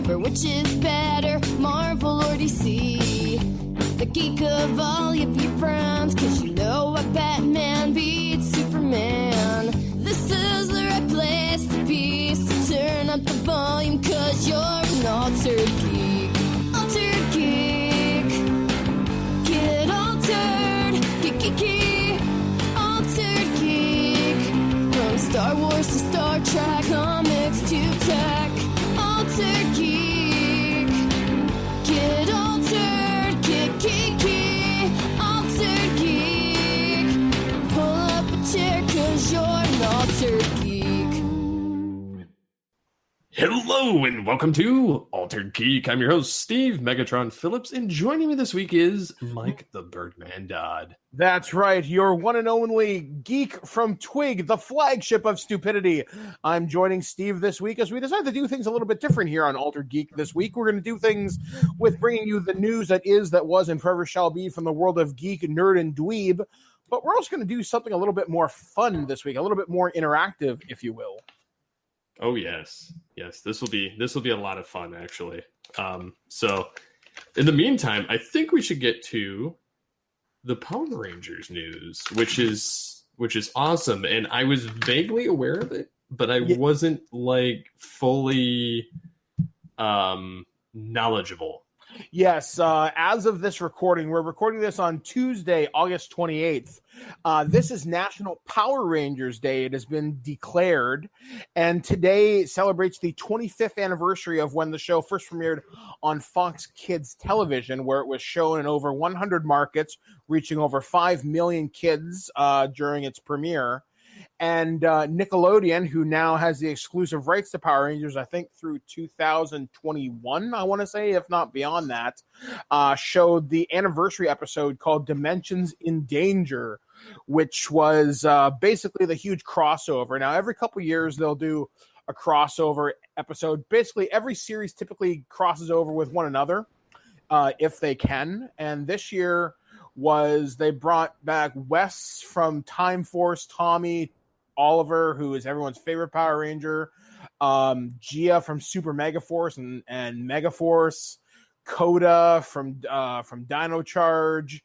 remember which is better, Marvel or DC. The geek of all of your friends, 'cause you know what Batman beats Superman. This is the right place to be, so turn up the volume, 'cause you're an altered geek. Altered geek. Get altered. Geek. Altered geek. From Star Wars to Star Trek, comics to tech. Altered geek. Get altered. Geek. Altered geek. Pull up a chair, 'cause you're an altered geek. Hello and welcome to Altered Geek. I'm your host, Steve Megatron Phillips, and joining me this week is Mike the Birdman Dodd. That's right, your one and only geek from Twig, the flagship of stupidity. I'm joining Steve this week as we decided to do things a little bit different here on Altered Geek this week. We're going to do things with bringing you the news that is, that was, and forever shall be from the world of geek, nerd, and dweeb. But we're also going to do something a little bit more fun this week, a little bit more interactive, if you will. Oh yes, this will be a lot of fun actually. So in the meantime, I think we should get to the Power Rangers news, which is awesome, and I was vaguely aware of it, but I wasn't like fully knowledgeable. Yes, as of this recording, we're recording this on Tuesday, August 28th. This is National Power Rangers Day. It has been declared, and today celebrates the 25th anniversary of when the show first premiered on Fox Kids television, where it was shown in over 100 markets, reaching over 5 million kids during its premiere. And Nickelodeon, who now has the exclusive rights to Power Rangers, I think through 2021, I want to say, if not beyond that, showed the anniversary episode called Dimensions in Danger, which was basically the huge crossover. Now, every couple years, they'll do a crossover episode. Basically, every series typically crosses over with one another, if they can. And this year they brought back Wes from Time Force, Tommy, Oliver, who is everyone's favorite Power Ranger, Gia from Super Mega Force and Mega Force, Coda from Dino Charge,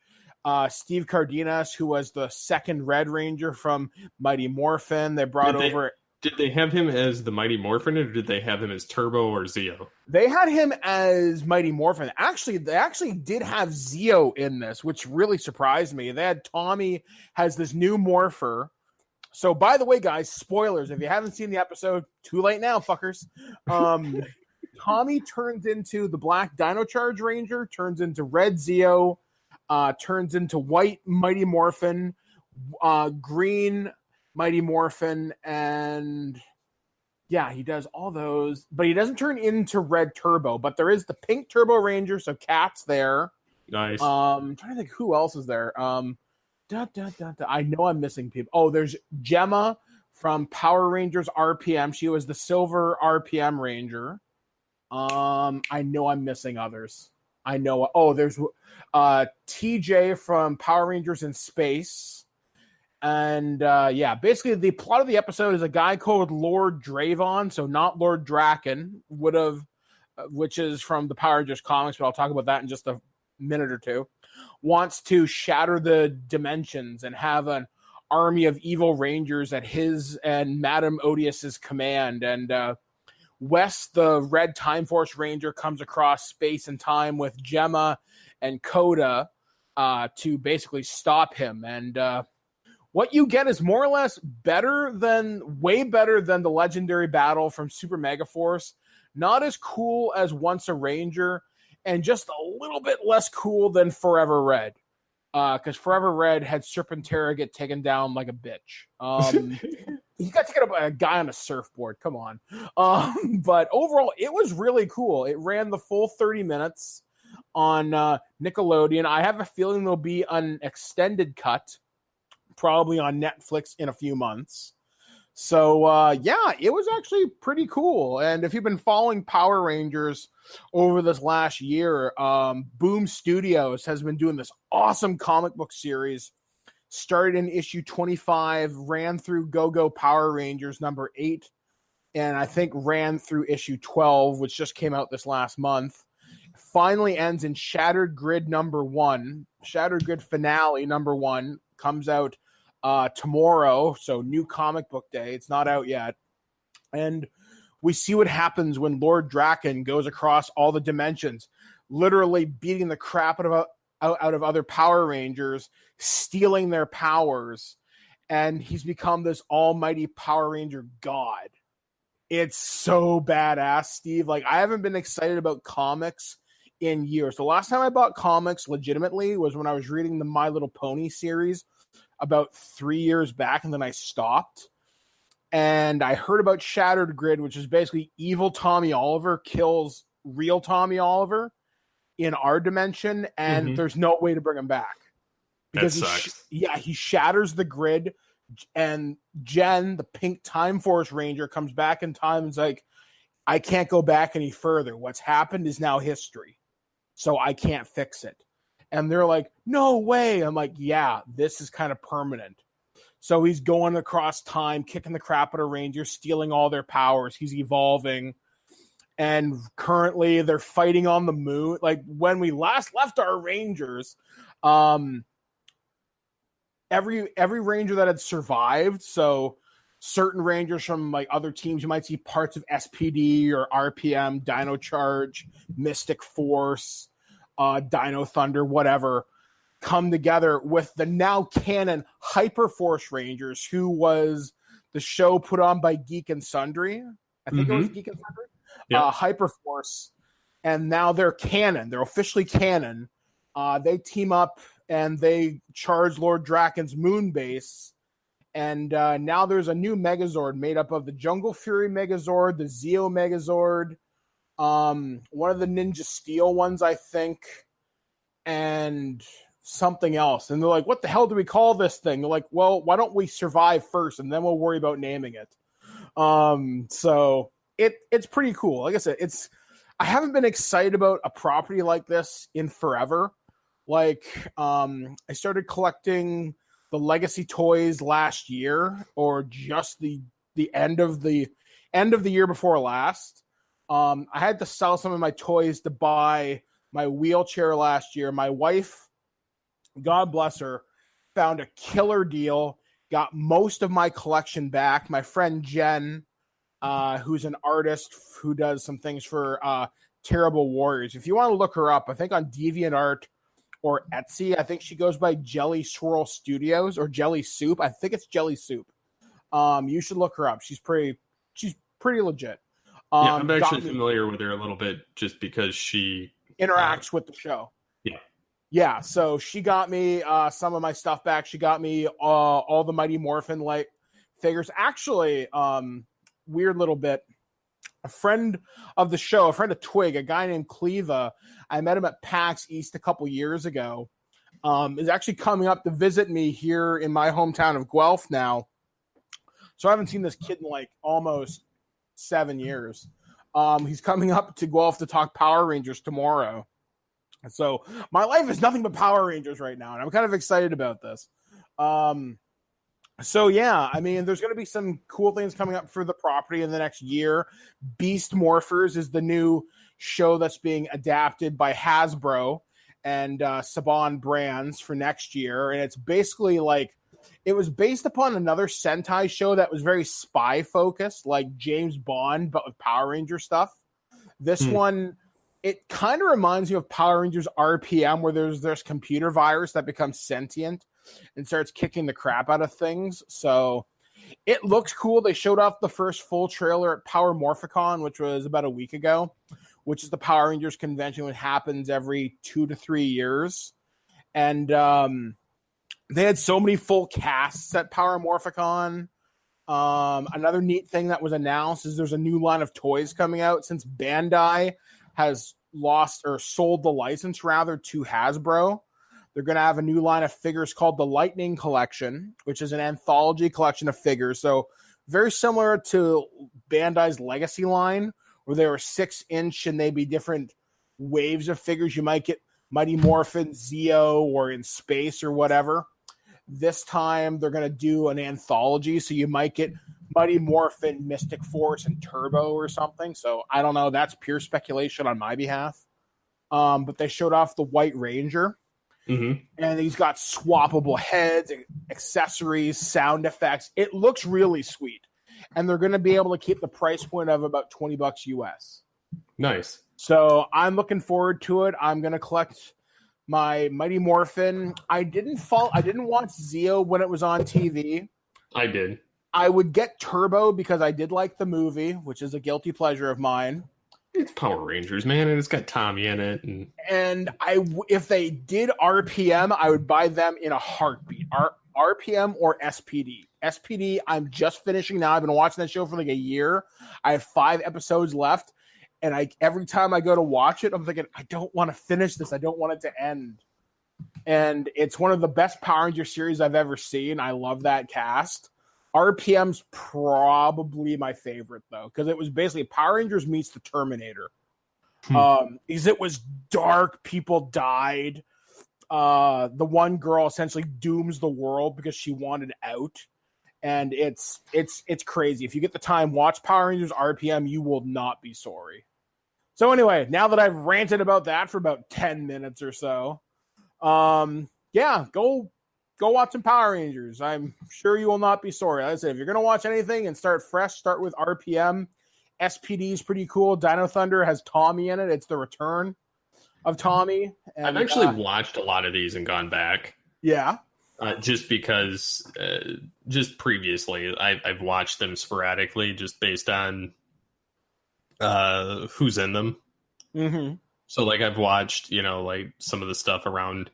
Steve Cardenas, who was the second Red Ranger from Mighty Morphin. They brought over. Did they have him as the Mighty Morphin, or did they have him as Turbo or Zeo? They had him as Mighty Morphin. Actually, they did have Zeo in this, which really surprised me. They had Tommy has this new morpher. So, by the way, guys, spoilers. If you haven't seen the episode, too late now, fuckers. Tommy turns into the Black Dino Charge Ranger, turns into Red Zeo, turns into White Mighty Morphin, Green Mighty Morphin, and yeah, he does all those, but he doesn't turn into Red Turbo. But there is the Pink Turbo Ranger, so Cat's there. Nice. I'm trying to think who else is there. I know I'm missing people. Oh, there's Gemma from Power Rangers RPM. She was the Silver RPM Ranger. I know I'm missing others. I know. Oh, there's TJ from Power Rangers in Space. And basically the plot of the episode is a guy called Lord Dravon, so not Lord Draken, which is from the Power Rangers comics, but I'll talk about that in just a minute or two, wants to shatter the dimensions and have an army of evil rangers at his and Madame Odious's command. And Wes, the Red Time Force Ranger, comes across space and time with Gemma and Coda to basically stop him. And what you get is more or less way better than the legendary battle from Super Mega Force. Not as cool as Once a Ranger, and just a little bit less cool than Forever Red. Because Forever Red had Serpentera get taken down like a bitch. He got taken up by a guy on a surfboard. Come on. But overall, it was really cool. It ran the full 30 minutes on Nickelodeon. I have a feeling there'll be an extended cut, probably on Netflix in a few months. So, it was actually pretty cool. And if you've been following Power Rangers over this last year, Boom Studios has been doing this awesome comic book series. Started in issue 25, ran through Go-Go Power Rangers number 8 and I think ran through issue 12, which just came out this last month. Finally ends in Shattered Grid #1. Shattered Grid finale #1 comes out tomorrow, so new comic book day. It's not out yet. And we see what happens when Lord Draken goes across all the dimensions, literally beating the crap out of other Power Rangers, stealing their powers, and he's become this almighty Power Ranger god. It's so badass, Steve. Like, I haven't been excited about comics in years. The last time I bought comics legitimately was when I was reading the My Little Pony series about 3 years back, and then I stopped. And I heard about Shattered Grid, which is basically evil Tommy Oliver kills real Tommy Oliver in our dimension, and there's no way to bring him back. Because he shatters the grid, and Jen, the pink Time Force Ranger, comes back in time and is like, I can't go back any further. What's happened is now history, so I can't fix it. And they're like, no way. I'm like, yeah, this is kind of permanent. So he's going across time, kicking the crap out of Rangers, stealing all their powers. He's evolving. And currently they're fighting on the moon. Like, when we last left our Rangers, every Ranger that had survived, so certain Rangers from like other teams, you might see parts of SPD or RPM, Dino Charge, Mystic Force, Dino Thunder, whatever, come together with the now canon Hyperforce Rangers, who was the show put on by Geek and Sundry. I think it was Geek and Sundry. Hyperforce, and now they're canon. They're officially canon. They team up and they charge Lord Draken's moon base. And now there's a new Megazord made up of the Jungle Fury Megazord, the Zeo Megazord, one of the Ninja Steel ones, I think, and something else. And they're like, what the hell do we call this thing? They're like, well, why don't we survive first and then we'll worry about naming it. So it's pretty cool. Like I said, I haven't been excited about a property like this in forever. Like, I started collecting the Legacy toys last year, or just the end of the year before last. I had to sell some of my toys to buy my wheelchair last year. My wife, God bless her, found a killer deal, got most of my collection back. My friend Jen, who's an artist who does some things for Terrible Warriors. If you want to look her up, I think on DeviantArt or Etsy, I think she goes by Jelly Swirl Studios or Jelly Soup. I think it's Jelly Soup. You should look her up. She's pretty legit. I'm actually familiar with her a little bit just because she interacts with the show. Yeah, so she got me some of my stuff back. She got me all the Mighty Morphin like figures. Actually, weird little bit. A friend of the show, a friend of Twig, a guy named Cleva, I met him at PAX East a couple years ago, is actually coming up to visit me here in my hometown of Guelph now. So I haven't seen this kid in like almost 7 years. He's coming up to Guelph to talk Power Rangers tomorrow. So my life is nothing but Power Rangers right now, and I'm kind of excited about this. So yeah, I mean, there's going to be some cool things coming up for the property in the next year. Beast Morphers is the new show that's being adapted by Hasbro and Saban Brands for next year, and it's basically like, it was based upon another Sentai show that was very spy focused, like James Bond, but with Power Ranger stuff. This one, it kind of reminds me of Power Rangers RPM, where there's this computer virus that becomes sentient and starts kicking the crap out of things. So it looks cool. They showed off the first full trailer at Power Morphicon, which was about a week ago, which is the Power Rangers convention that happens every 2 to 3 years. And they had so many full casts at Power Morphicon. Another neat thing that was announced is there's a new line of toys coming out since Bandai has lost or sold the license rather to Hasbro. They're going to have a new line of figures called the Lightning Collection, which is an anthology collection of figures. So very similar to Bandai's Legacy line, where they were 6-inch and they'd be different waves of figures. You might get Mighty Morphin, Zeo, or in space or whatever. This time they're going to do an anthology. So you might get Mighty Morphin, Mystic Force, and Turbo or something. So I don't know. That's pure speculation on my behalf. But they showed off the White Ranger. Mm-hmm. And he's got swappable heads, accessories, sound effects. It looks really sweet. And they're going to be able to keep the price point of about $20 US. Nice. So I'm looking forward to it. I'm going to collect my Mighty Morphin. I didn't watch Zeo when it was on TV. I did. I would get Turbo because I did like the movie, which is a guilty pleasure of mine. It's Power Rangers, man, and it's got Tommy in it. And if they did RPM, I would buy them in a heartbeat. RPM or SPD. SPD, I'm just finishing now. I've been watching that show for like a year. I have 5 episodes left, and every time I go to watch it, I'm thinking, I don't want to finish this. I don't want it to end. And it's one of the best Power Ranger series I've ever seen. I love that cast. RPM's probably my favorite, though, because it was basically Power Rangers meets the Terminator. Because it was dark, people died. The one girl essentially dooms the world because she wanted out. And it's crazy. If you get the time, watch Power Rangers RPM. You will not be sorry. So anyway, now that I've ranted about that for about 10 minutes or so, yeah, go watch some Power Rangers. I'm sure you will not be sorry. Like I said, if you're going to watch anything and start fresh, start with RPM. SPD is pretty cool. Dino Thunder has Tommy in it. It's the return of Tommy. And, I've actually watched a lot of these and gone back. Yeah. Just because, just previously, I've watched them sporadically just based on who's in them. Mm-hmm. So, like, I've watched, like some of the stuff around.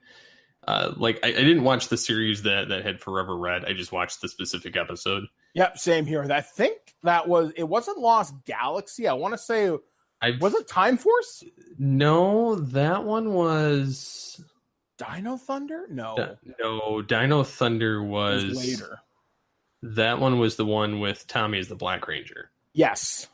Like, I didn't watch the series that had Forever Red. I just watched the specific episode. Yep, same here. I think it wasn't Lost Galaxy. I want to say, was it Time Force? No, that one was Dino Thunder? No. No, Dino Thunder was later. That one was the one with Tommy as the Black Ranger. Yes.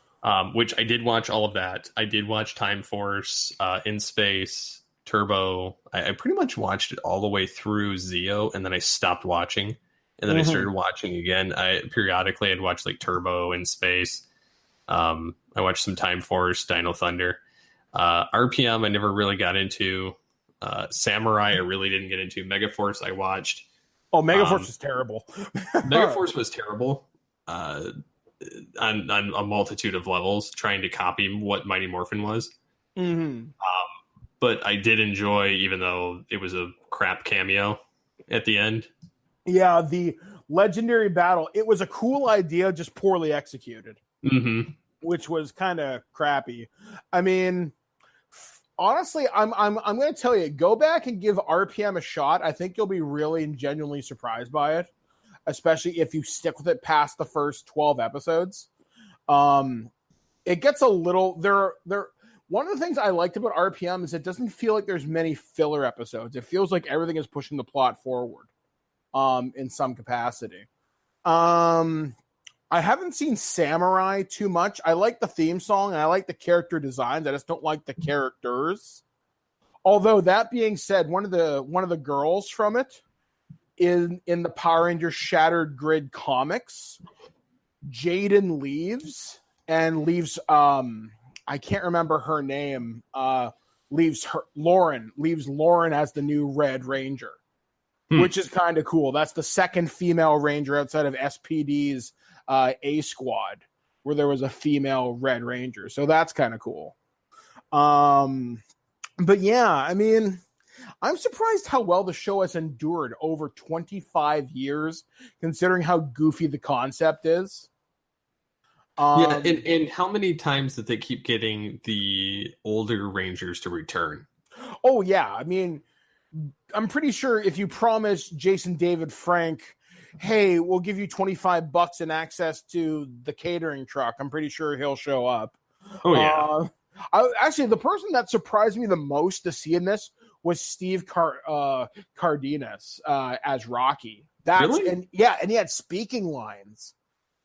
Which I did watch all of that. I did watch Time Force, In Space, Turbo. I pretty much watched it all the way through Zeo, and then I stopped watching. And then I started watching again. Periodically I'd watch like Turbo, In Space. I watched some Time Force, Dino Thunder. RPM I never really got into. Samurai I really didn't get into. Megaforce I watched. Oh, Megaforce was terrible. Megaforce was terrible on a multitude of levels, trying to copy what Mighty Morphin was. Mm-hmm. But I did enjoy, even though it was a crap cameo at the end. Yeah, the legendary battle. It was a cool idea, just poorly executed, which was kind of crappy. I mean, honestly, I'm going to tell you, go back and give RPM a shot. I think you'll be really and genuinely surprised by it, especially if you stick with it past the first 12 episodes. It gets a little there. One of the things I liked about RPM is it doesn't feel like there's many filler episodes. It feels like everything is pushing the plot forward, in some capacity. I haven't seen Samurai too much. I like the theme song and I like the character designs. I just don't like the characters. Although that being said, one of the girls from it in the Power Rangers Shattered Grid comics, Jaden leaves. I can't remember her name. Leaves Lauren as the new Red Ranger, which is kind of cool. That's the second female Ranger outside of SPD's A Squad, where there was a female Red Ranger. So that's kind of cool. But yeah, I mean, I'm surprised how well the show has endured over 25 years, considering how goofy the concept is. Yeah, and how many times did they keep getting the older Rangers to return? Oh, yeah. I mean, I'm pretty sure if you promise Jason David Frank, hey, we'll give you $25 and access to the catering truck, I'm pretty sure he'll show up. Oh, yeah. Actually, the person that surprised me the most to see in this was Steve Cardenas as Rocky. Really? And he had speaking lines.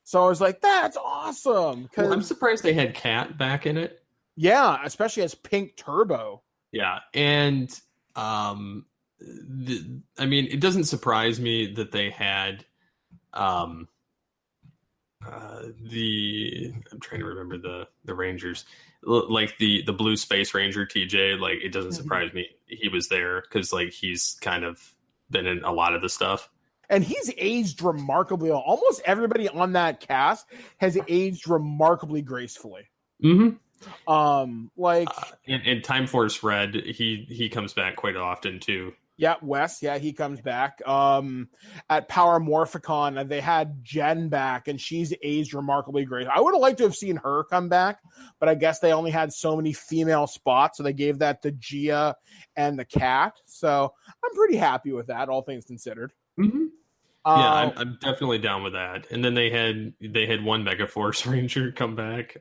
So I was like, that's awesome. Well, I'm surprised they had Kat back in it. Yeah, especially as Pink Turbo. Yeah, and I mean, it doesn't surprise me that they had I'm trying to remember the Rangers, like the Blue Space Ranger TJ. Like, it doesn't surprise me he was there because like he's kind of been in a lot of the stuff. And he's aged remarkably well. Almost everybody on that cast has aged remarkably gracefully. Mm-hmm. And Time Force Red, he comes back quite often too. Yeah, Wes. Yeah, he comes back. At Power Morphicon, they had Jen back, and she's aged remarkably great. I would have liked to have seen her come back, but I guess they only had so many female spots, so they gave that to Gia and the cat. So I'm pretty happy with that, all things considered. Mm-hmm. Yeah, I'm definitely down with that. And then they had one Mega Force Ranger come back.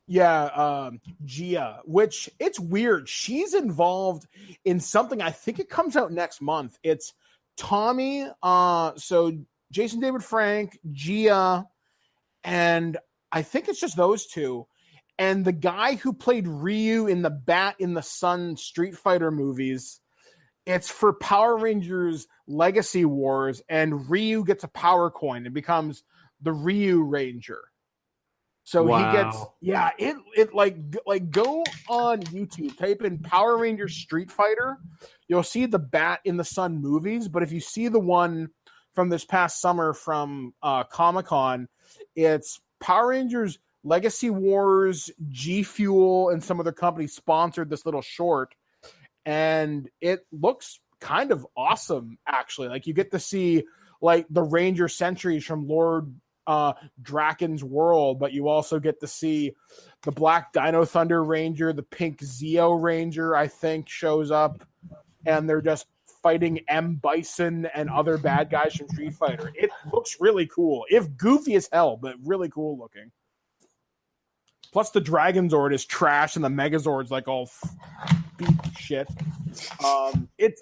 Gia, which it's weird. She's involved in something. I think it comes out next month. It's Tommy, so Jason David Frank, Gia, and I think it's just those two. And the guy who played Ryu in the Bat in the Sun Street Fighter movies, it's for Power Rangers Legacy Wars, and Ryu gets a power coin and becomes the Ryu Ranger. So wow. He gets, it like go on YouTube, type in Power Rangers Street Fighter. You'll see the Bat in the Sun movies, but if you see the one from this past summer from Comic-Con, it's Power Rangers Legacy Wars, G Fuel, and some other companies sponsored this little short, and it looks kind of awesome, actually. Like, you get to see like the Ranger Sentries from Lord Draken's world, but you also get to see the Black Dino Thunder Ranger, the Pink Zeo Ranger, I think, shows up, and they're just fighting M. Bison and other bad guys from Street Fighter. It looks really cool, if goofy as hell, but really cool looking. Plus the Dragon Zord is trash and the Megazord's like all beat shit. I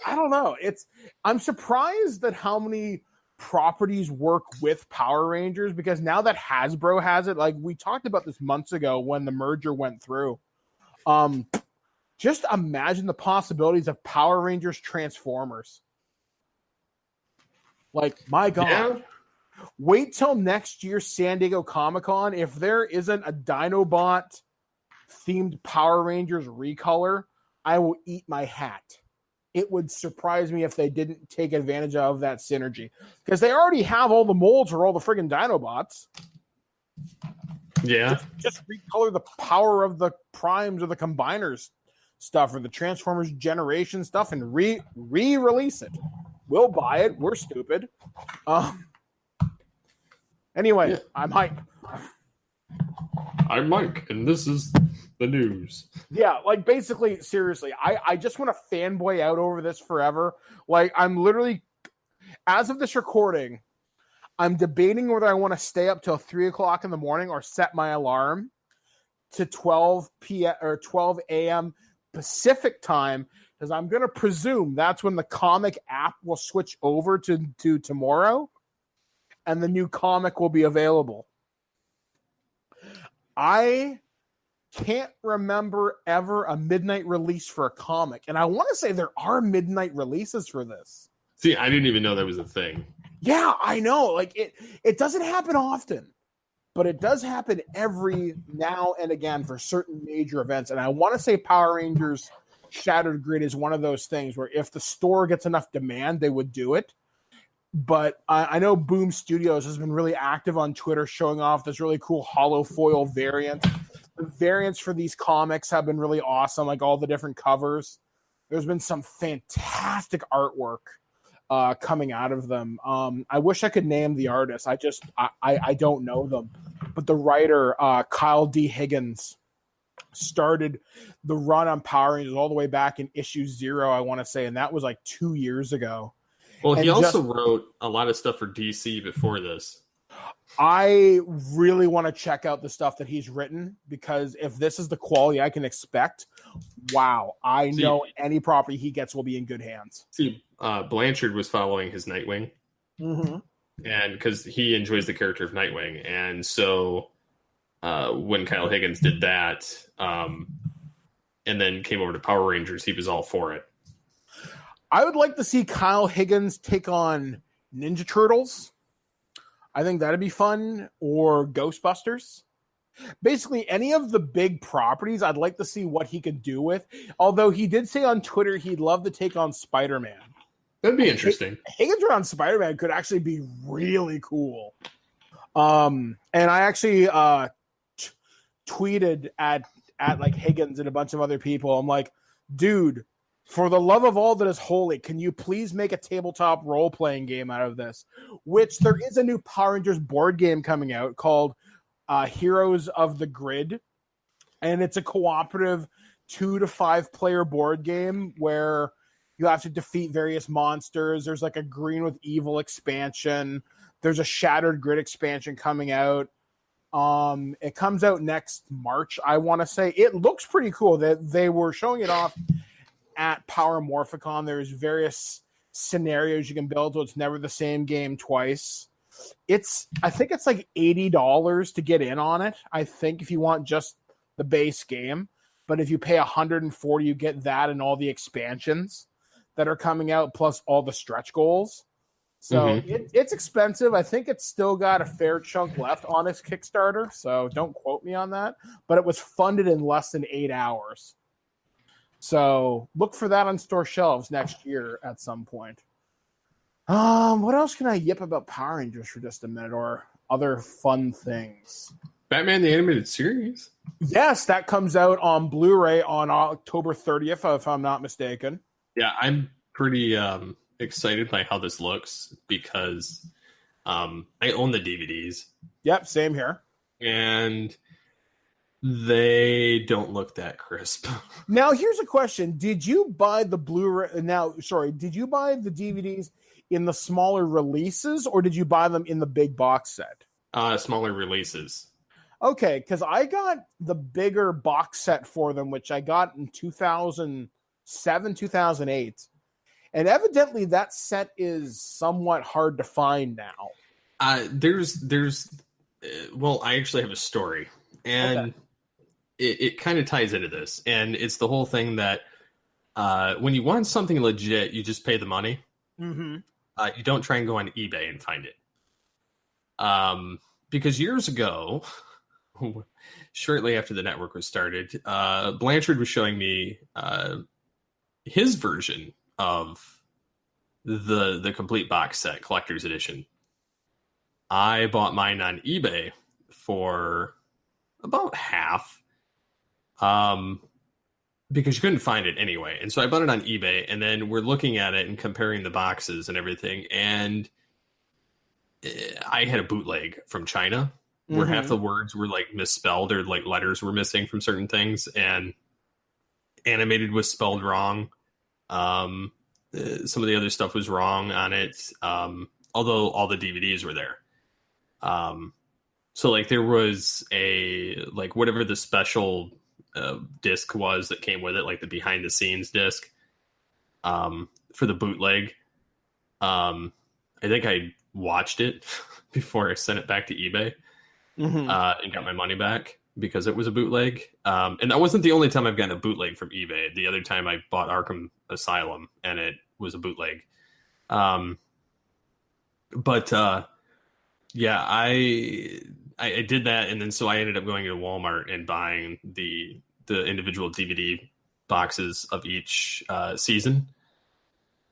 don't know. I'm surprised that how many properties work with Power Rangers, because now that Hasbro has it, like we talked about this months ago when the merger went through. Just imagine the possibilities of Power Rangers Transformers. Like, my God. Yeah. Wait till next year's San Diego Comic-Con. If there isn't a Dinobot themed Power Rangers recolor, I will eat my hat. It would surprise me if they didn't take advantage of that synergy, because they already have all the molds for all the friggin' Dinobots. Yeah. Just recolor the power of the primes or the combiners stuff or the Transformers Generation stuff and re-release it. We'll buy it. We're stupid. Anyway, yeah. I'm hype. I'm Mike, and this is the news. Yeah, like, basically, seriously, I just want to fanboy out over this forever. Like, I'm literally, as of this recording, I'm debating whether I want to stay up till 3 o'clock in the morning or set my alarm to 12 p.m. or 12 a.m. Pacific time, because I'm going to presume that's when the comic app will switch over to tomorrow, and the new comic will be available. I can't remember ever a midnight release for a comic, and I want to say there are midnight releases for this. See, I didn't even know that was a thing. Yeah, I know. Like, it doesn't happen often, but it does happen every now and again for certain major events. And I want to say Power Rangers Shattered Grid is one of those things where if the store gets enough demand, they would do it. But I know Boom Studios has been really active on Twitter showing off this really cool hollow foil variant. The variants for these comics have been really awesome, like all the different covers. There's been some fantastic artwork coming out of them. I wish I could name the artist. I don't know them. But the writer, Kyle D. Higgins, started the run on Power Rangers all the way back in issue 0, I want to say, and that was like 2 years ago. Well, he also wrote a lot of stuff for DC before this. I really want to check out the stuff that he's written, because if this is the quality I can expect, wow, I know any property he gets will be in good hands. See, Blanchard was following his Nightwing, and because he enjoys the character of Nightwing, and so when Kyle Higgins did that, and then came over to Power Rangers, he was all for it. I would like to see Kyle Higgins take on Ninja Turtles. I think that'd be fun. Or Ghostbusters. Basically, any of the big properties, I'd like to see what he could do with. Although he did say on Twitter he'd love to take on Spider-Man. That'd be interesting. Higgins around Spider-Man could actually be really cool. And I actually tweeted at like Higgins and a bunch of other people. I'm like, dude, for the love of all that is holy, can you please make a tabletop role-playing game out of this? Which there is a new Power Rangers board game coming out called Heroes of the Grid. And it's a cooperative 2 to 5 player board game where you have to defeat various monsters. There's like a Green with Evil expansion. There's a Shattered Grid expansion coming out. It comes out next March, I want to say. It looks pretty cool. They were showing it off at Power Morphicon. There's various scenarios you can build, so it's never the same game twice. I think it's like $80 to get in on it. I think if you want just the base game, but if you pay $140, you get that and all the expansions that are coming out, plus all the stretch goals. So it's expensive. I think it's still got a fair chunk left on its Kickstarter, so don't quote me on that. But it was funded in less than 8 hours. So look for that on store shelves next year at some point. What else can I yip about Power Rangers for just a minute, or other fun things? Batman the Animated Series? Yes, that comes out on Blu-ray on October 30th, if I'm not mistaken. Yeah, I'm pretty excited by how this looks because I own the DVDs. Yep, same here. And they don't look that crisp. Now, here's a question. Did you buy the Blu-ray? Did you buy the DVDs in the smaller releases, or did you buy them in the big box set? Smaller releases. Okay, because I got the bigger box set for them, which I got in 2007, 2008. And evidently that set is somewhat hard to find now. Well, I actually have a story. And it kind of ties into this. And it's the whole thing that when you want something legit, you just pay the money. Mm-hmm. You don't try and go on eBay and find it. Because years ago, shortly after the network was started, Blanchard was showing me his version of the complete box set, collector's edition. I bought mine on eBay for about half, because you couldn't find it anyway. And so I bought it on eBay, and then we're looking at it and comparing the boxes and everything. And I had a bootleg from China where half the words were like misspelled, or like letters were missing from certain things, and animated was spelled wrong. Some of the other stuff was wrong on it. Although all the DVDs were there. So like there was like whatever the special disc was that came with it, like the behind the scenes disc, for the bootleg. I think I watched it before I sent it back to eBay, and got my money back because it was a bootleg. And that wasn't the only time I've gotten a bootleg from eBay. The other time I bought Arkham Asylum and it was a bootleg. Yeah, I did that, and then so I ended up going to Walmart and buying the individual DVD boxes of each season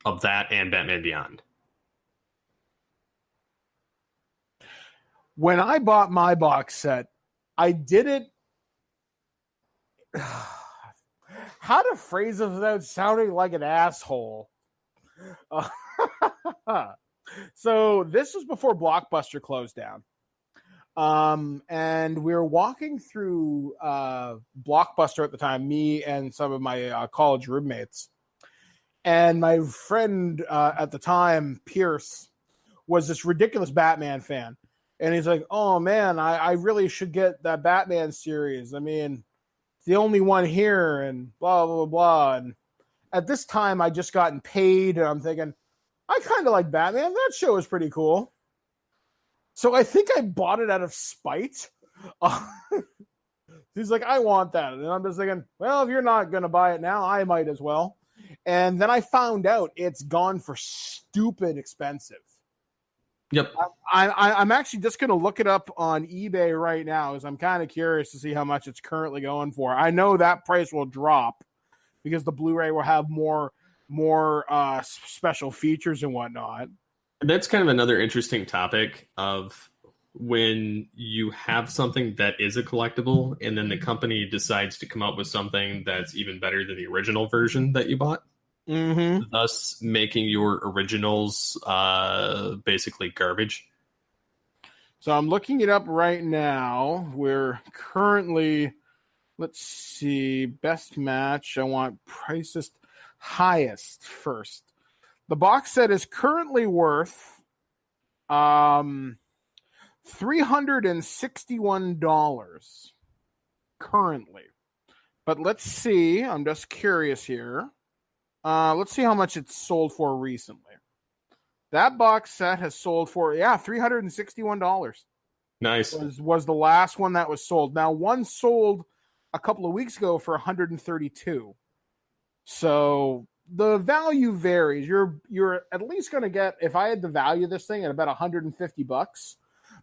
of that and Batman Beyond. When I bought my box set, I did it. How to phrase it without sounding like an asshole? So this was before Blockbuster closed down. And we were walking through Blockbuster at the time, me and some of my college roommates. And my friend at the time, Pierce, was this ridiculous Batman fan. And he's like, oh, man, I really should get that Batman series. I mean, it's the only one here, and blah, blah, blah. And at this time, I just gotten paid, and I'm thinking, I kind of like Batman. That show is pretty cool. So I think I bought it out of spite. He's like, I want that. And I'm just thinking, well, if you're not going to buy it now, I might as well. And then I found out it's gone for stupid expensive. Yep. I'm actually just going to look it up on eBay right now, as I'm kind of curious to see how much it's currently going for. I know that price will drop because the Blu-ray will have more special features and whatnot. That's kind of another interesting topic of when you have something that is a collectible and then the company decides to come up with something that's even better than the original version that you bought, thus making your originals basically garbage. So I'm looking it up right now. We're currently, let's see, best match. I want prices highest first. The box set is currently worth $361 currently. But let's see. I'm just curious here. Let's see how much it's sold for recently. That box set has sold for, $361. Nice. Was the last one that was sold. Now, one sold a couple of weeks ago for $132. So the value varies. You're at least going to get, if I had to value this thing, at about $150,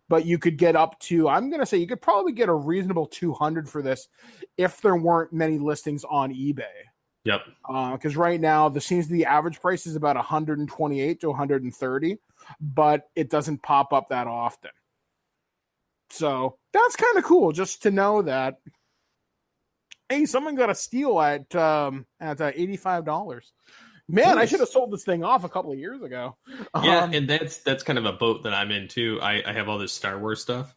but you could get up to, I'm going to say you could probably get a reasonable $200 for this if there weren't many listings on eBay. Yep. Because right now the average price is about $128 to $130, but it doesn't pop up that often. So that's kind of cool just to know that. Hey, someone got a steal at $85. Man, I should have sold this thing off a couple of years ago. Yeah, and that's kind of a boat that I'm in too. I have all this Star Wars stuff.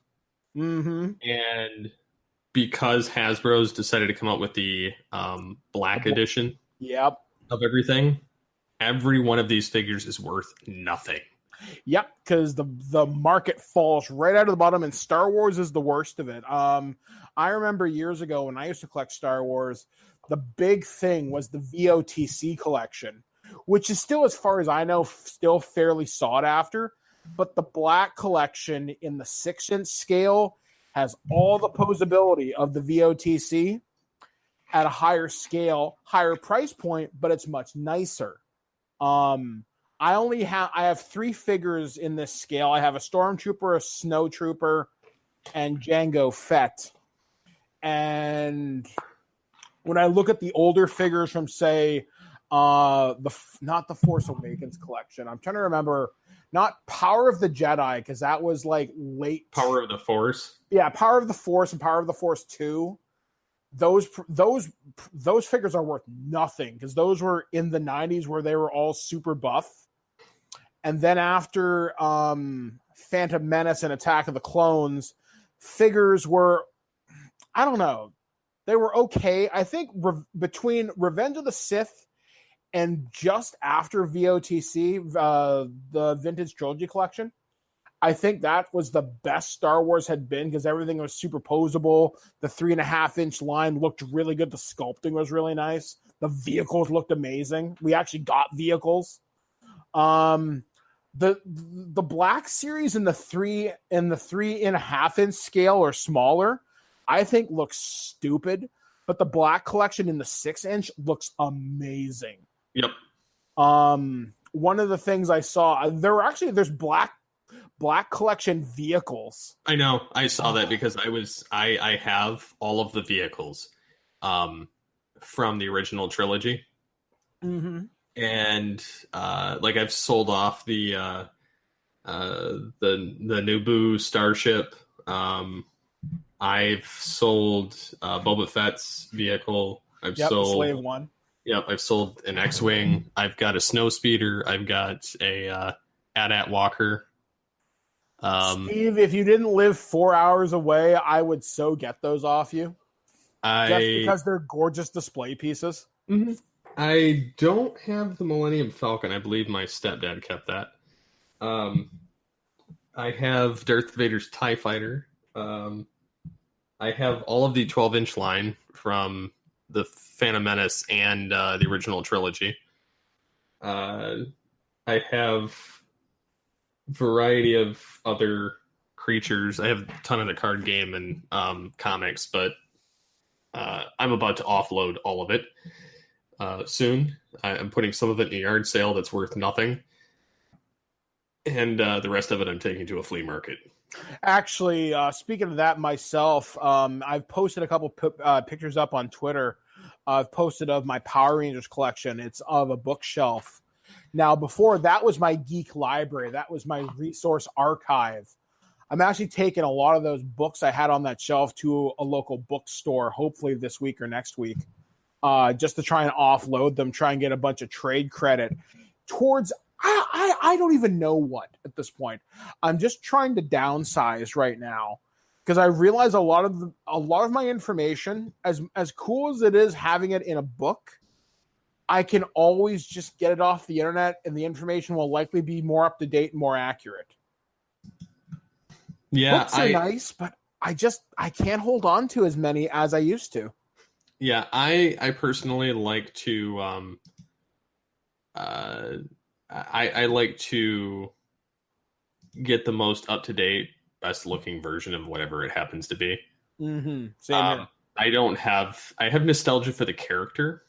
Mm-hmm. And because Hasbro's decided to come up with the black edition of everything, every one of these figures is worth nothing. Yep, because the market falls right out of the bottom, and Star Wars is the worst of it. I remember years ago when I used to collect Star Wars, the big thing was the VOTC collection, which is still, as far as I know, still fairly sought after. But the black collection in the 6-inch scale has all the posability of the VOTC at a higher scale, higher price point, but it's much nicer. I have 3 figures in this scale. I have a Stormtrooper, a Snow Trooper, and Jango Fett. And when I look at the older figures from, say, not the Force Awakens collection, I'm trying to remember, not Power of the Jedi, because that was like late. Power of the Force. Yeah, Power of the Force and Power of the Force 2. Those figures are worth nothing because those were in the 90s where they were all super buff. And then after Phantom Menace and Attack of the Clones, figures were, I don't know, they were okay. I think between Revenge of the Sith and just after VOTC, the Vintage Trilogy Collection, I think that was the best Star Wars had been because everything was superposable. The 3.5-inch line looked really good. The sculpting was really nice. The vehicles looked amazing. We actually got vehicles. The Black Series in the 3.5-inch scale or smaller, I think looks stupid. But the Black collection in the 6-inch looks amazing. Yep. One of the things I saw, there's Black collection vehicles. I know. I saw that because I have all of the vehicles from the original trilogy. Mm-hmm. And I've sold off the Naboo starship. I've sold Boba Fett's vehicle. I've sold the Slave One. Yep, I've sold an X-Wing. I've got a Snowspeeder. I've got a AT-AT Walker. Steve, if you didn't live 4 hours away, I would so get those off you. Just because they're gorgeous display pieces. Mm-hmm. I don't have the Millennium Falcon. I believe my stepdad kept that. I have Darth Vader's TIE Fighter. I have all of the 12-inch line from the Phantom Menace and the original trilogy. I have variety of other creatures. I have a ton of the card game and comics, but I'm about to offload all of it soon. I'm putting some of it in a yard sale that's worth nothing. and the rest of it I'm taking to a flea market. Actually, speaking of that myself, I've posted a couple pictures up on Twitter. I've posted of my Power Rangers collection. It's of a bookshelf. Now, before that was my geek library. That was my resource archive. I'm actually taking a lot of those books I had on that shelf to a local bookstore, hopefully this week or next week, just to try and offload them, try and get a bunch of trade credit towards I don't even know what at this point. I'm just trying to downsize right now because I realize a lot of my information, as cool as it is having it in a book, I can always just get it off the internet, and the information will likely be more up to date and more accurate. Yeah, books are nice, but I can't hold on to as many as I used to. Yeah, I personally like to I like to get the most up to date, best looking version of whatever it happens to be. Mm-hmm. Same here. I have nostalgia for the character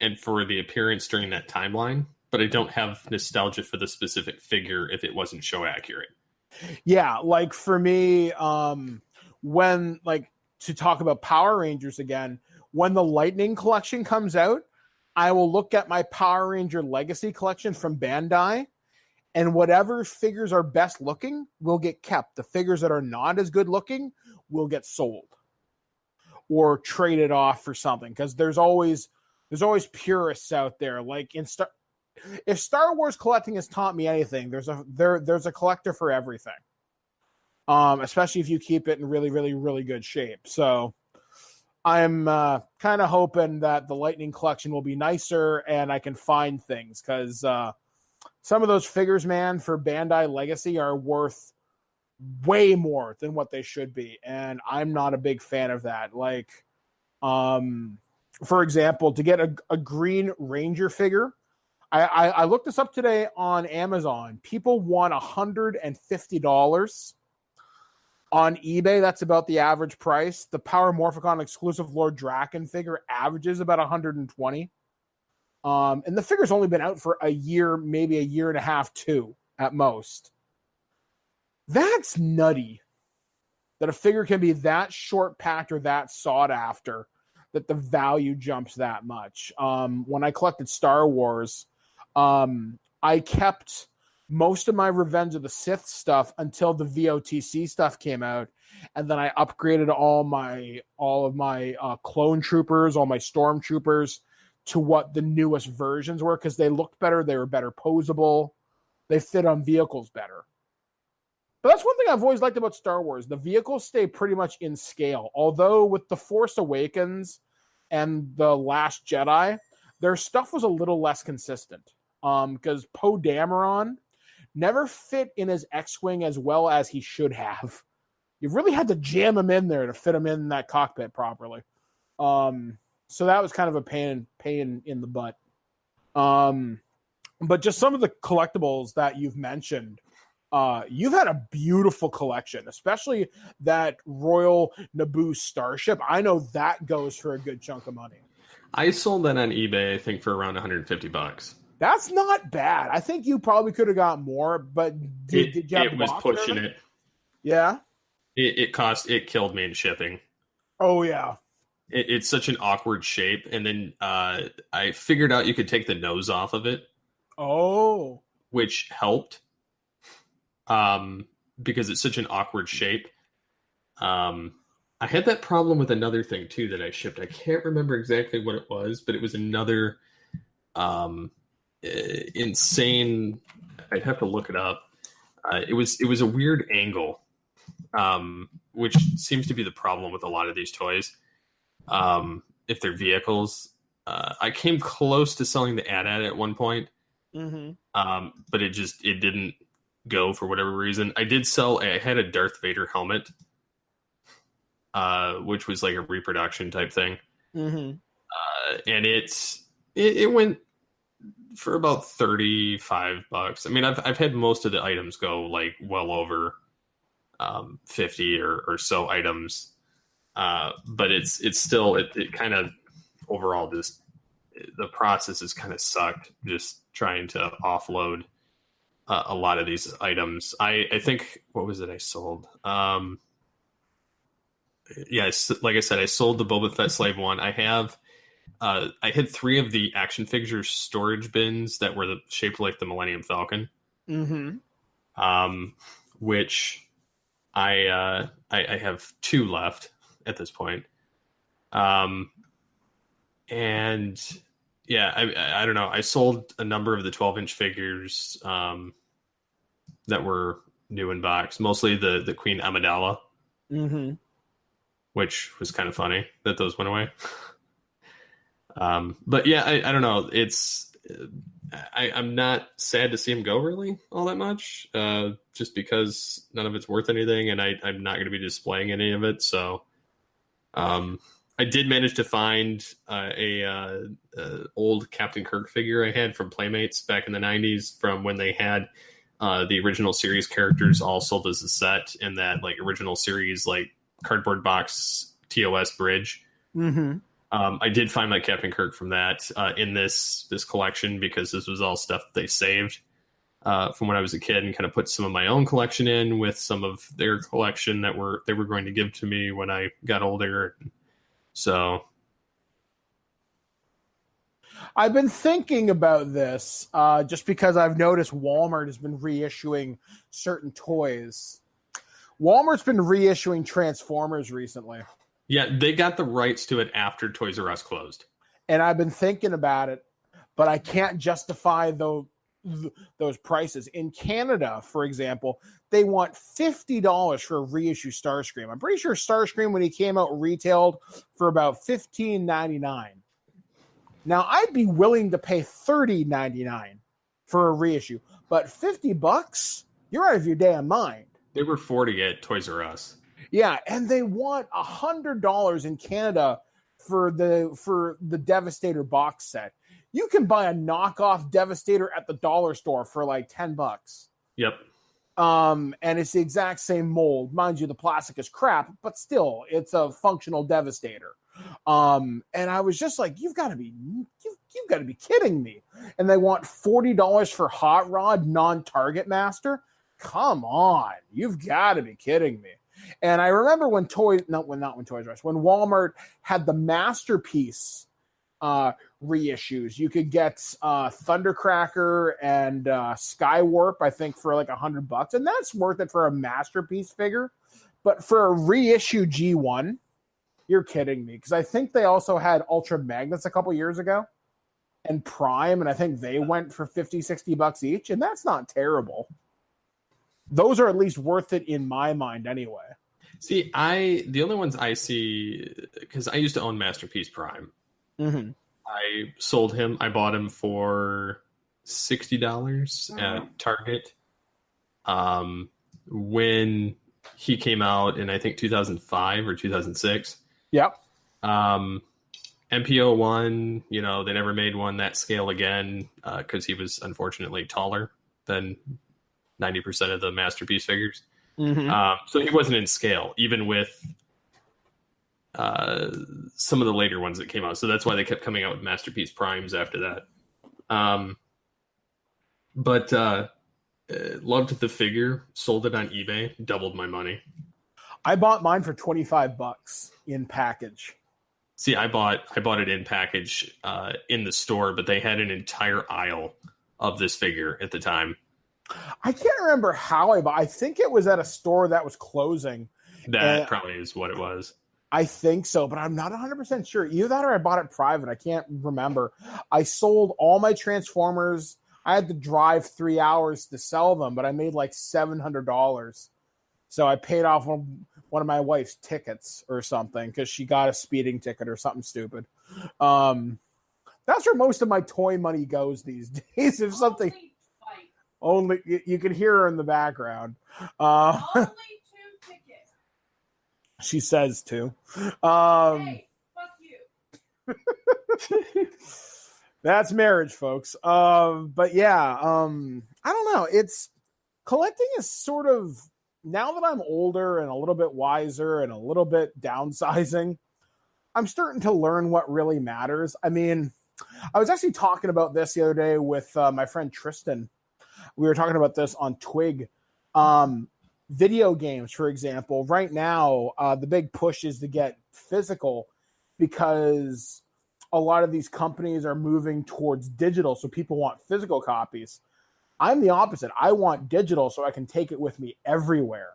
and for the appearance during that timeline, but I don't have nostalgia for the specific figure if it wasn't show accurate. Yeah, like for me, when to talk about Power Rangers again, when the Lightning collection comes out, I will look at my Power Ranger Legacy collection from Bandai, and whatever figures are best looking will get kept. The figures that are not as good looking will get sold or traded off for something, because there's always purists out there. Like if Star Wars collecting has taught me anything, there's a collector for everything. Especially if you keep it in really, really, really good shape. So I'm kind of hoping that the Lightning collection will be nicer and I can find things, because some of those figures, man, for Bandai Legacy are worth way more than what they should be, and I'm not a big fan of that. Like, for example, to get a Green Ranger figure, I looked this up today on Amazon. People want $150. On eBay, that's about the average price. The Power Morphicon exclusive Lord Draken figure averages about $120. And the figure's only been out for a year, maybe a year and a half, two, at most. That's nutty. That a figure can be that short packed or that sought after, that the value jumps that much. When I collected Star Wars, I kept most of my Revenge of the Sith stuff until the VOTC stuff came out, and then I upgraded all of my clone troopers, all my stormtroopers, to what the newest versions were, because they looked better, they were better posable, they fit on vehicles better. But that's one thing I've always liked about Star Wars. The vehicles stay pretty much in scale, although with The Force Awakens and The Last Jedi, their stuff was a little less consistent, because Poe Dameron never fit in his X-Wing as well as he should have. You really had to jam him in there to fit him in that cockpit properly. So that was kind of a pain in the butt. But just some of the collectibles that you've mentioned, you've had a beautiful collection, especially that Royal Naboo starship. I know that goes for a good chunk of money. I sold that on eBay, I think, for around $150. That's not bad. I think you probably could have got more, but did you have it was pushing it. Yeah. It killed me in shipping. Oh yeah. It's such an awkward shape, and then I figured out you could take the nose off of it. Oh. Which helped. Because it's such an awkward shape. I had that problem with another thing too that I shipped. I can't remember exactly what it was, but it was another insane. I'd have to look it up. It was a weird angle, which seems to be the problem with a lot of these toys. If they're vehicles, I came close to selling the AT-AT at one point, but it didn't go for whatever reason. I had a Darth Vader helmet, which was like a reproduction type thing, and it went for about $35. I mean, I've had most of the items go like well over 50 or so items, but it's still it kind of overall just the process is kind of sucked, just trying to offload a lot of these items. I think, what was it I sold? Like I said, I sold the Boba Fett Slave one. I had 3 of the action figure storage bins that were shaped like the Millennium Falcon. Mm-hmm. Which I have 2 left at this point. And yeah, I don't know. I sold a number of the 12-inch figures that were new in box, mostly the Queen Amidala, Mm-hmm. which was kind of funny that those went away. But yeah, I don't know. I'm not sad to see him go really all that much, just because none of it's worth anything, and I'm not going to be displaying any of it. So, I did manage to find a old Captain Kirk figure I had from Playmates back in the 90s, from when they had the original series characters all sold as a set in that like original series like cardboard box TOS bridge. Mm-hmm. I did find my Captain Kirk from that in this collection, because this was all stuff that they saved from when I was a kid, and kind of put some of my own collection in with some of their collection that they were going to give to me when I got older. So I've been thinking about this just because I've noticed Walmart has been reissuing certain toys. Walmart's been reissuing Transformers recently. yeah, they got the rights to it after Toys R Us closed. And I've been thinking about it, but I can't justify those prices. In Canada, for example, they want $50 for a reissue Starscream. I'm pretty sure Starscream, when he came out, retailed for about $15.99. Now, I'd be willing to pay $30.99 for a reissue, but $50? You're out of your damn mind. They were $40 at Toys R Us. Yeah, and they want $100 in Canada for the Devastator box set. You can buy a knockoff Devastator at the dollar store for like $10. Yep. And it's the exact same mold. Mind you, the plastic is crap, but still, it's a functional Devastator. And I was just like, you've got to be kidding me. And they want $40 for Hot Rod non-Target Master. Come on, you've got to be kidding me. And I remember when Walmart had the Masterpiece reissues, you could get Thundercracker and Skywarp, I think, for like $100, and that's worth it for a Masterpiece figure. But for a reissue G1, you're kidding me, because I think they also had Ultra Magnets a couple years ago and Prime, and I think they went for $50-$60 each, and that's not terrible. Those are at least worth it in my mind anyway. See, the only ones I see, because I used to own Masterpiece Prime. Mm-hmm. I sold him. I bought him for $60 at Target. When he came out in, I think, 2005 or 2006. Yep. MPO1, they never made one that scale again, because he was unfortunately taller than 90% of the Masterpiece figures. Mm-hmm. So he wasn't in scale, even with some of the later ones that came out. So that's why they kept coming out with Masterpiece Primes after that. But loved the figure, sold it on eBay, doubled my money. I bought mine for $25 in package. See, I bought it in package in the store, but they had an entire aisle of this figure at the time. I can't remember how I think it was at a store that was closing. That probably is what it was. I think so, but I'm not 100% sure. Either that or I bought it private. I can't remember. I sold all my Transformers. I had to drive 3 hours to sell them, but I made like $700. So I paid off one of my wife's tickets or something, because she got a speeding ticket or something stupid. That's where most of my toy money goes these days. If something... Only you can hear her in the background. Only 2 tickets. She says 2. Hey, fuck you. That's marriage, folks. But yeah, I don't know. It's collecting is sort of, now that I'm older and a little bit wiser and a little bit downsizing, I'm starting to learn what really matters. I mean, I was actually talking about this the other day with my friend Tristan. We were talking about this on Twig. Video games, for example, right now, the big push is to get physical because a lot of these companies are moving towards digital. So people want physical copies. I'm the opposite. I want digital so I can take it with me everywhere.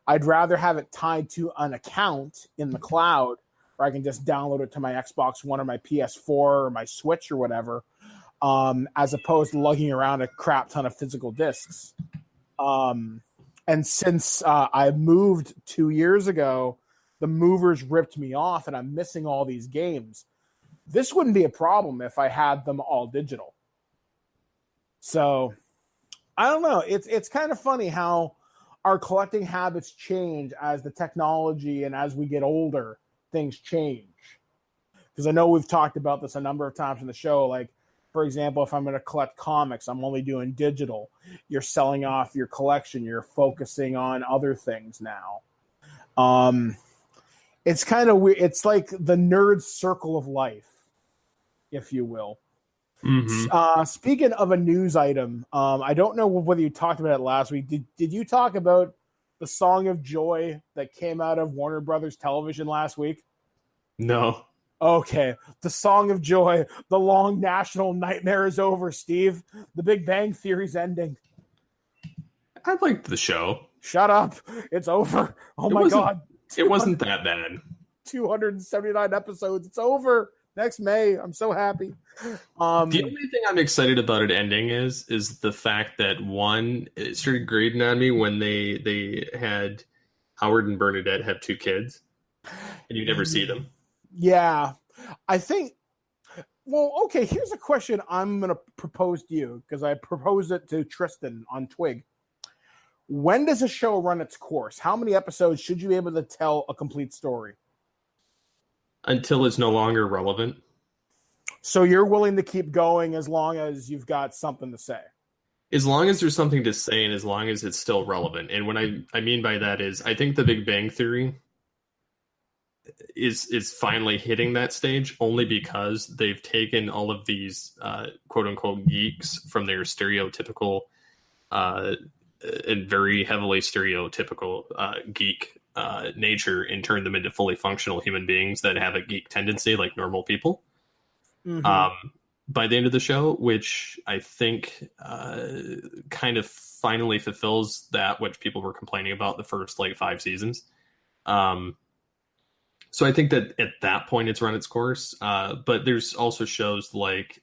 I'd rather have it tied to an account in the cloud where I can just download it to my Xbox One or my PS4 or my Switch or whatever, as opposed to lugging around a crap ton of physical discs. And since I moved 2 years ago, the movers ripped me off and I'm missing all these games. This wouldn't be a problem if I had them all digital. So I don't know. It's kind of funny how our collecting habits change as the technology and as we get older, things change. Because I know we've talked about this a number of times in the show. Like, for example, if I'm going to collect comics, I'm only doing digital. You're selling off your collection. You're focusing on other things now. It's kind of weird. It's like the nerd circle of life, if you will. Mm-hmm. Speaking of a news item, I don't know whether you talked about it last week. Did you talk about the Song of Joy that came out of Warner Brothers Television last week? No. Okay. The Song of Joy. The long national nightmare is over, Steve. The Big Bang Theory's ending. I liked the show. Shut up. It's over. Oh my God. It wasn't that bad. 279 episodes. It's over. Next May. I'm so happy. The only thing I'm excited about it ending is the fact that it started grating on me when they had Howard and Bernadette have 2 kids and you never see them. Yeah. I think, well, okay, here's a question I'm going to propose to you because I proposed it to Tristan on Twig. When does a show run its course? How many episodes should you be able to tell a complete story? Until it's no longer relevant. So you're willing to keep going as long as you've got something to say? As long as there's something to say and as long as it's still relevant. And what I mean by that is I think the Big Bang Theory is finally hitting that stage only because they've taken all of these quote-unquote geeks from their stereotypical and very heavily stereotypical geek nature and turned them into fully functional human beings that have a geek tendency like normal people. Mm-hmm. By the end of the show, which I think kind of finally fulfills that which people were complaining about the first 5 seasons. So I think that at that point it's run its course. But there's also shows like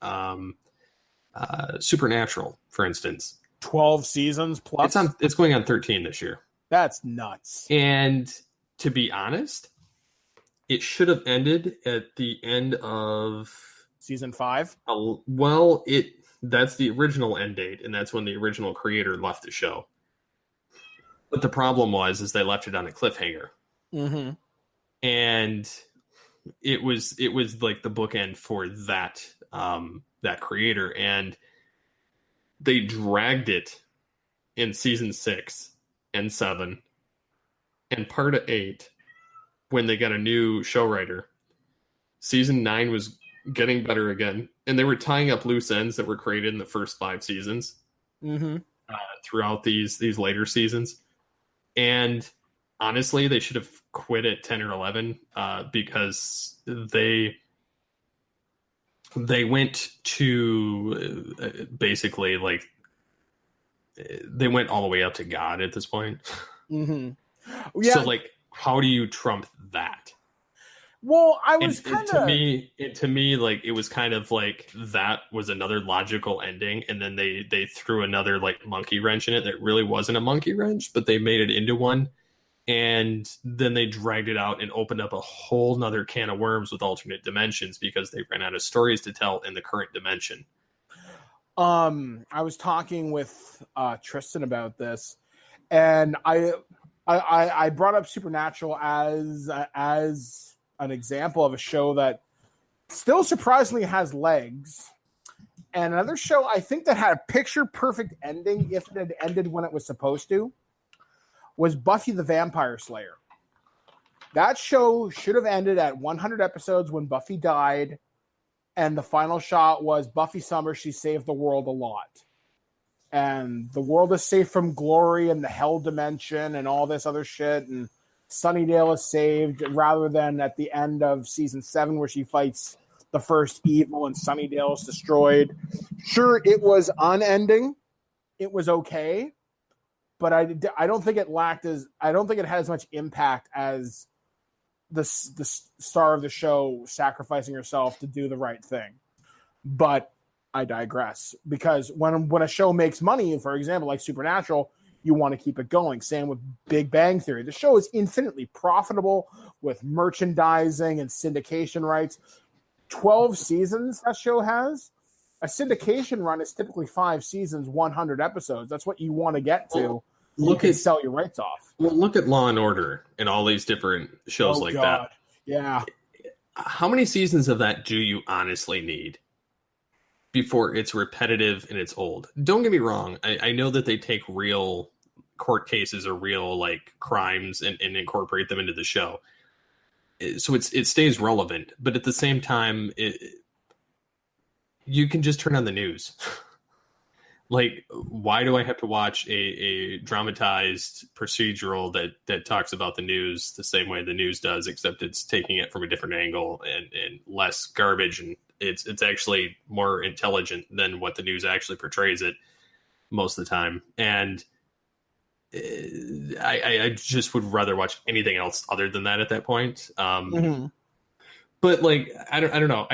Supernatural, for instance. 12 seasons plus? It's going on 13 this year. That's nuts. And to be honest, it should have ended at the end of season 5. Well, that's the original end date, and that's when the original creator left the show. But the problem is they left it on a cliffhanger. Mm-hmm. And it was like the bookend for that creator, and they dragged it in season 6 and 7 and part of 8 when they got a new show writer. Season 9 was getting better again, and they were tying up loose ends that were created in the first 5 seasons throughout these later seasons. And honestly, they should have quit at 10 or 11 because they went to basically they went all the way up to God at this point. Mm-hmm. Yeah. So how do you trump that? Well, I was kind of to me it was kind of that was another logical ending, and then they threw another monkey wrench in it that really wasn't a monkey wrench, but they made it into one, and then they dragged it out and opened up a whole nother can of worms with alternate dimensions because they ran out of stories to tell in the current dimension. I was talking with Tristan about this, and I brought up Supernatural as an example of a show that still surprisingly has legs. And another show I think that had a picture perfect ending if it had ended when it was supposed to was Buffy the Vampire Slayer. That show should have ended at 100 episodes when Buffy died, and the final shot was Buffy Summers, she saved the world a lot. and the world is safe from glory and the hell dimension and all this other shit, and Sunnydale is saved, rather than at the end of season 7 where she fights the first evil and Sunnydale is destroyed. Sure, it was unending. It was okay, but I don't think it had as much impact as the star of the show sacrificing herself to do the right thing. But I digress, because when a show makes money, for example, like Supernatural, you want to keep it going. Same with Big Bang Theory. The show is infinitely profitable with merchandising and syndication rights. 12 seasons that show has. A syndication run is typically 5 seasons, 100 episodes. That's what you want to get to. Sell your rights off. Well, look at Law and Order and all these different shows that. Yeah. How many seasons of that do you honestly need before it's repetitive and it's old? Don't get me wrong. I know that they take real court cases or real like crimes and incorporate them into the show. So it stays relevant. But at the same time, you can just turn on the news. Like, why do I have to watch a dramatized procedural that talks about the news the same way the news does, except it's taking it from a different angle and less garbage, and it's actually more intelligent than what the news actually portrays it most of the time. And I just would rather watch anything else other than that at that point. But like, I don't know.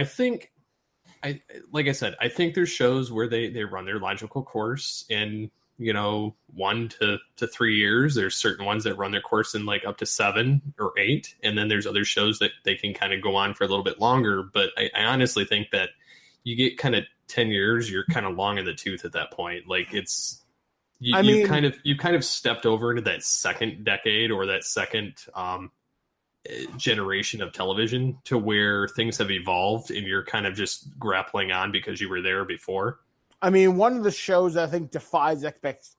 Like I said, I think there's shows where they run their logical course in, 1 to 3 years. There's certain ones that run their course in like up to 7 or 8. And then there's other shows that they can kind of go on for a little bit longer. But I honestly think that you get kind of 10 years, you're kind of long in the tooth at that point. Like you kind of stepped over into that second decade or that second, generation of television, to where things have evolved and you're kind of just grappling on because you were there before. I mean, one of the shows that I think defies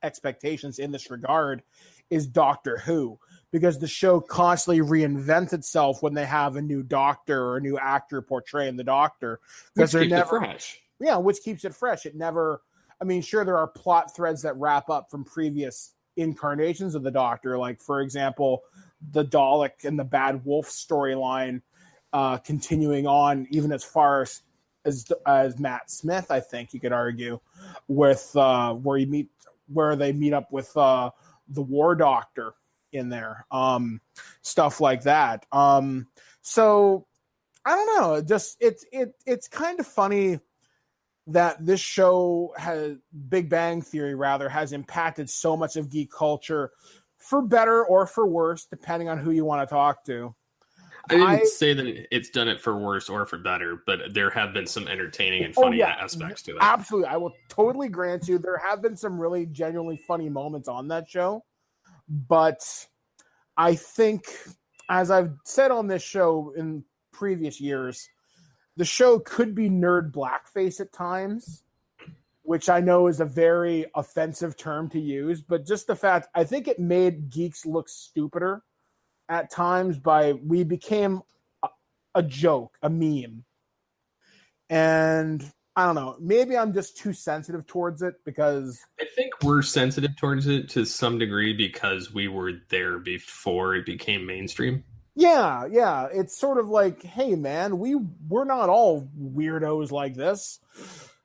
expectations in this regard is Doctor Who, because the show constantly reinvents itself when they have a new doctor or a new actor portraying the doctor, because they're never fresh. Yeah, which keeps it fresh. It never. I mean, sure, there are plot threads that wrap up from previous incarnations of the Doctor, like, for example, the Dalek and the Bad Wolf storyline continuing on even as far as Matt Smith, I think you could argue, with where they meet up with the War Doctor in there, stuff like that. So I don't know, just it's kind of funny that this show Big Bang Theory has impacted so much of geek culture, for better or for worse, depending on who you want to talk to. I didn't say that it's done it for worse or for better, but there have been some entertaining and funny aspects to it. Absolutely. I will totally grant you there have been some really genuinely funny moments on that show. But I think, as I've said on this show in previous years, the show could be nerd blackface at times, which I know is a very offensive term to use, but just the fact, I think it made geeks look stupider at times. We became a joke, a meme. And I don't know, maybe I'm just too sensitive towards it, because I think we're sensitive towards it to some degree because we were there before it became mainstream. Yeah. It's sort of like, hey man, we're not all weirdos like this,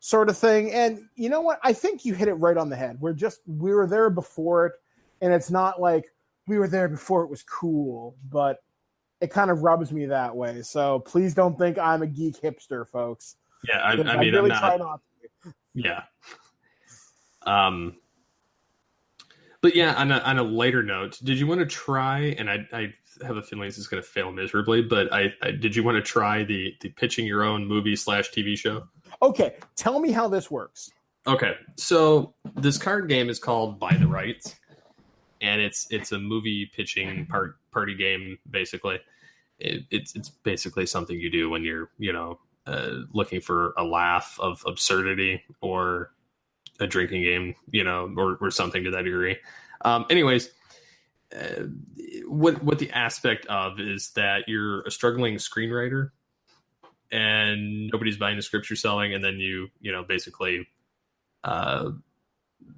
sort of thing. And you know what? I think you hit it right on the head. We were there before it, and it's not like we were there before it was cool, but it kind of rubs me that way. So please don't think I'm a geek hipster, folks. Yeah, I mean, really I'm try not to. Yeah. But yeah, on a lighter note, did you want to try, and I have a feeling this is going to fail miserably, but did you want to try the pitching your own movie / TV show? Okay, tell me how this works. Okay, so this card game is called Buy the Rights, and it's a movie pitching party game, basically. It's basically something you do when you're, looking for a laugh of absurdity, or a drinking game, or something to that degree. Anyways, what the aspect of is that you're a struggling screenwriter and nobody's buying the scripts you're selling, and then you basically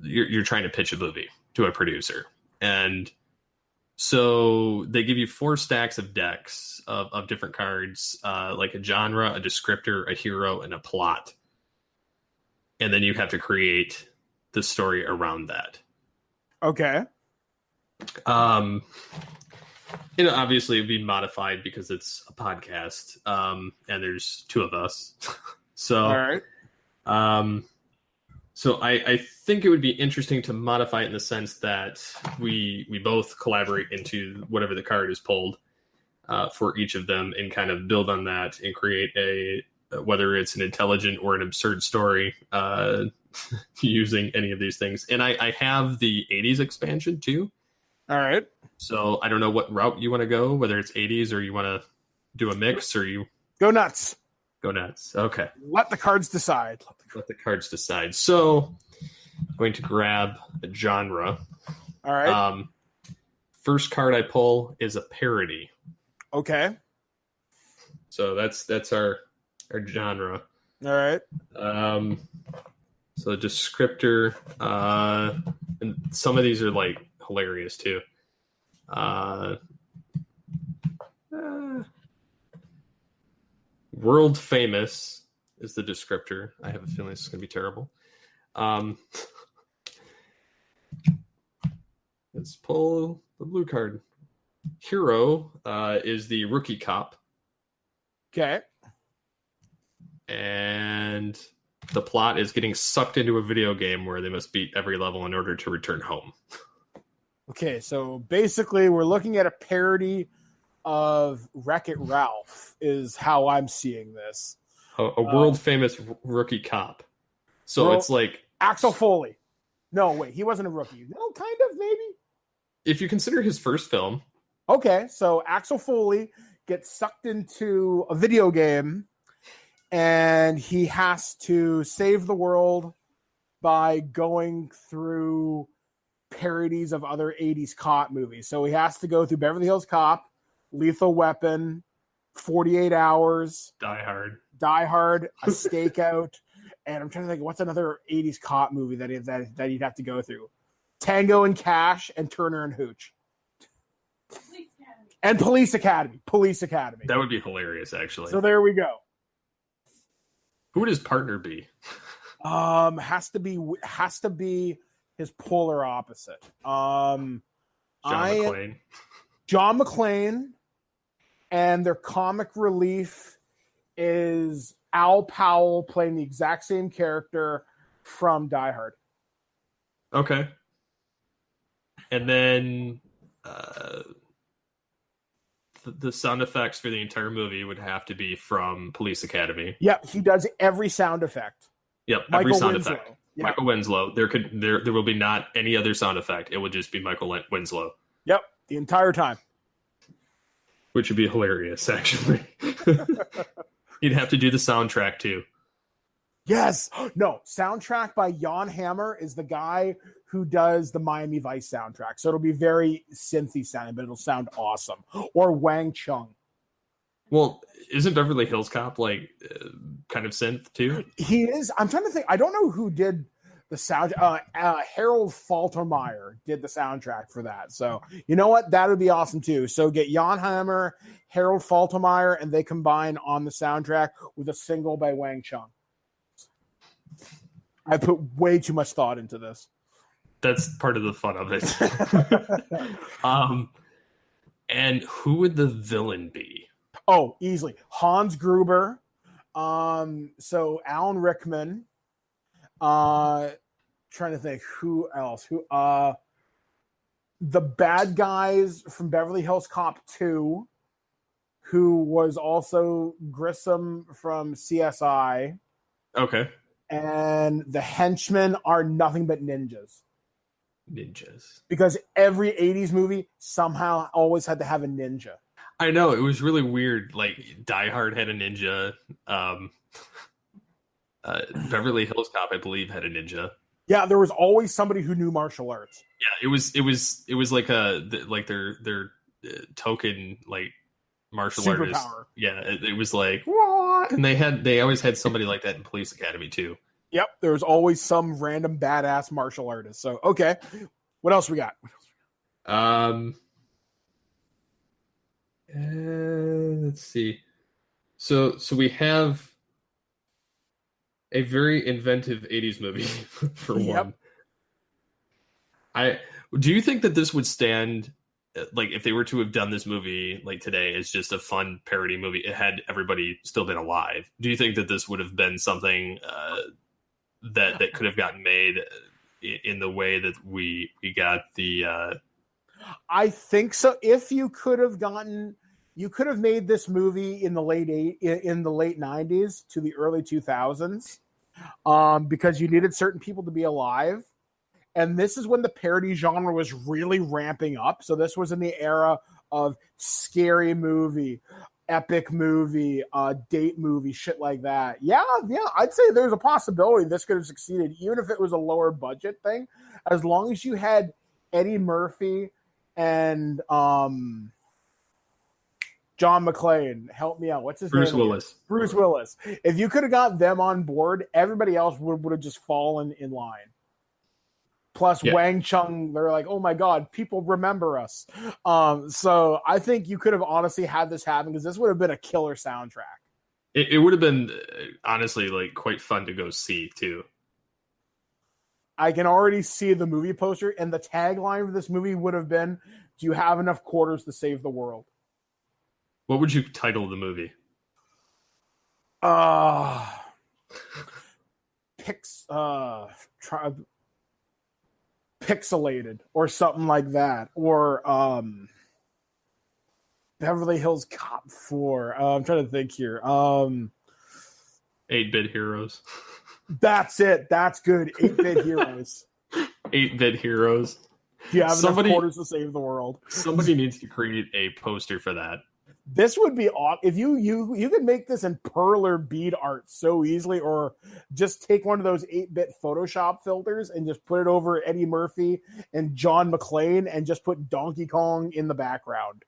you're trying to pitch a movie to a producer. And so they give you 4 stacks of decks of different cards, like a genre, a descriptor, a hero, and a plot. And then you have to create the story around that. Okay. Obviously it'd be modified because it's a podcast, and there's 2 of us. So, All right. So I think it would be interesting to modify it in the sense that we both collaborate into whatever the card is pulled for each of them, and kind of build on that and create whether it's an intelligent or an absurd story using any of these things. And I have the 80s expansion too. All right. So I don't know what route you want to go, whether it's 80s or you want to do a mix, or you Go nuts. go nuts. Okay. Let the cards decide. Let the cards decide. So I'm going to grab a genre. All right. First card I pull is a parody. Okay. So that's our genre. All right. So descriptor, and some of these are like hilarious too. World famous is the descriptor. I have a feeling this is going to be terrible. Let's pull the blue card. Hero is the rookie cop. Okay. And the plot is getting sucked into a video game where they must beat every level in order to return home. Okay, so basically we're looking at a parody of Wreck-It Ralph is how I'm seeing this. A world famous rookie cop. So it's like Axel Foley. No, wait, he wasn't a rookie. No, kind of, maybe. if you consider his first film. Okay, so Axel Foley gets sucked into a video game and he has to save the world by going through parodies of other 80s cop movies. So he has to go through Beverly Hills Cop, Lethal Weapon, 48 Hours, Die Hard, A Stakeout, and I'm trying to think what's another 80s cop movie that you'd have to go through. Tango and Cash and Turner and Hooch. And Police Academy. That would be hilarious, actually. So there we go. Who would his partner be? Has to be his polar opposite. John McClane. John McClane, and their comic relief is Al Powell playing the exact same character from Die Hard. Okay. And then the sound effects for the entire movie would have to be from Police Academy. Yep, he does every sound effect. Yep, Michael every sound Winslow. effect. Yep. Michael Winslow. There will be not any other sound effect. It will just be Michael Winslow. Yep, the entire time. Which would be hilarious, actually. He'd have to do the soundtrack too. Yes. No, soundtrack by Jan Hammer is the guy who does the Miami Vice soundtrack. So it'll be very synthy sounding, but it'll sound awesome. Or Wang Chung. Well, isn't Beverly Hills Cop like kind of synth too? He is. I'm trying to think. I don't know who did the sound. Harold Faltermeyer did the soundtrack for that. So you know what? That would be awesome too. So get Jan Hammer, Harold Faltermeyer, and they combine on the soundtrack with a single by Wang Chung. I put way too much thought into this. That's part of the fun of it. And who would the villain be? Oh, easily. Hans Gruber. So Alan Rickman. Trying to think who else. The bad guys from Beverly Hills Cop 2, who was also Grissom from CSI. Okay. And the henchmen are nothing but ninjas. Because every 80s movie somehow always had to have a ninja. I know, it was really weird. Like Die Hard had a ninja. Beverly Hills Cop, I believe, had a ninja. Yeah, there was always somebody who knew martial arts. Yeah, it was like their token like martial Superpower. artist. Yeah, it was like, what? And they always had somebody like that in Police Academy too. Yep, there's always some random badass martial artist. So, okay. What else we got? Let's see. So we have a very inventive 80s movie for Yep. one. Do you think that this would stand, like if they were to have done this movie like today as just a fun parody movie, it had everybody still been alive? Do you think that this would have been something that could have gotten made in the way that we got the I think so. If you could have made this movie in the late 90s to the early 2000s, because you needed certain people to be alive. And this is when the parody genre was really ramping up. So this was in the era of scary movie, epic movie, date movie, shit like that. Yeah, I'd say there's a possibility this could have succeeded, even if it was a lower budget thing, as long as you had Eddie Murphy and John McClane. Help me out. What's his Bruce name? Willis. Bruce Willis. If you could have got them on board, everybody else would have just fallen in line. Plus Wang Chung, they're like, oh my God, people remember us. So I think you could have honestly had this happen because this would have been a killer soundtrack. It would have been honestly like quite fun to go see too. I can already see the movie poster, and the tagline for this movie would have been, do you have enough quarters to save the world? What would you title the movie? Pixelated or something like that, or Beverly Hills Cop 4. I'm trying to think here. 8-Bit Heroes. That's it. That's good. 8-Bit Heroes. 8-Bit Heroes. Do you have enough quarters to save the world? Somebody needs to create a poster for that. This would be awesome if you could make this in perler bead art so easily, or just take one of those 8-bit Photoshop filters and just put it over Eddie Murphy and John McClane and just put Donkey Kong in the background,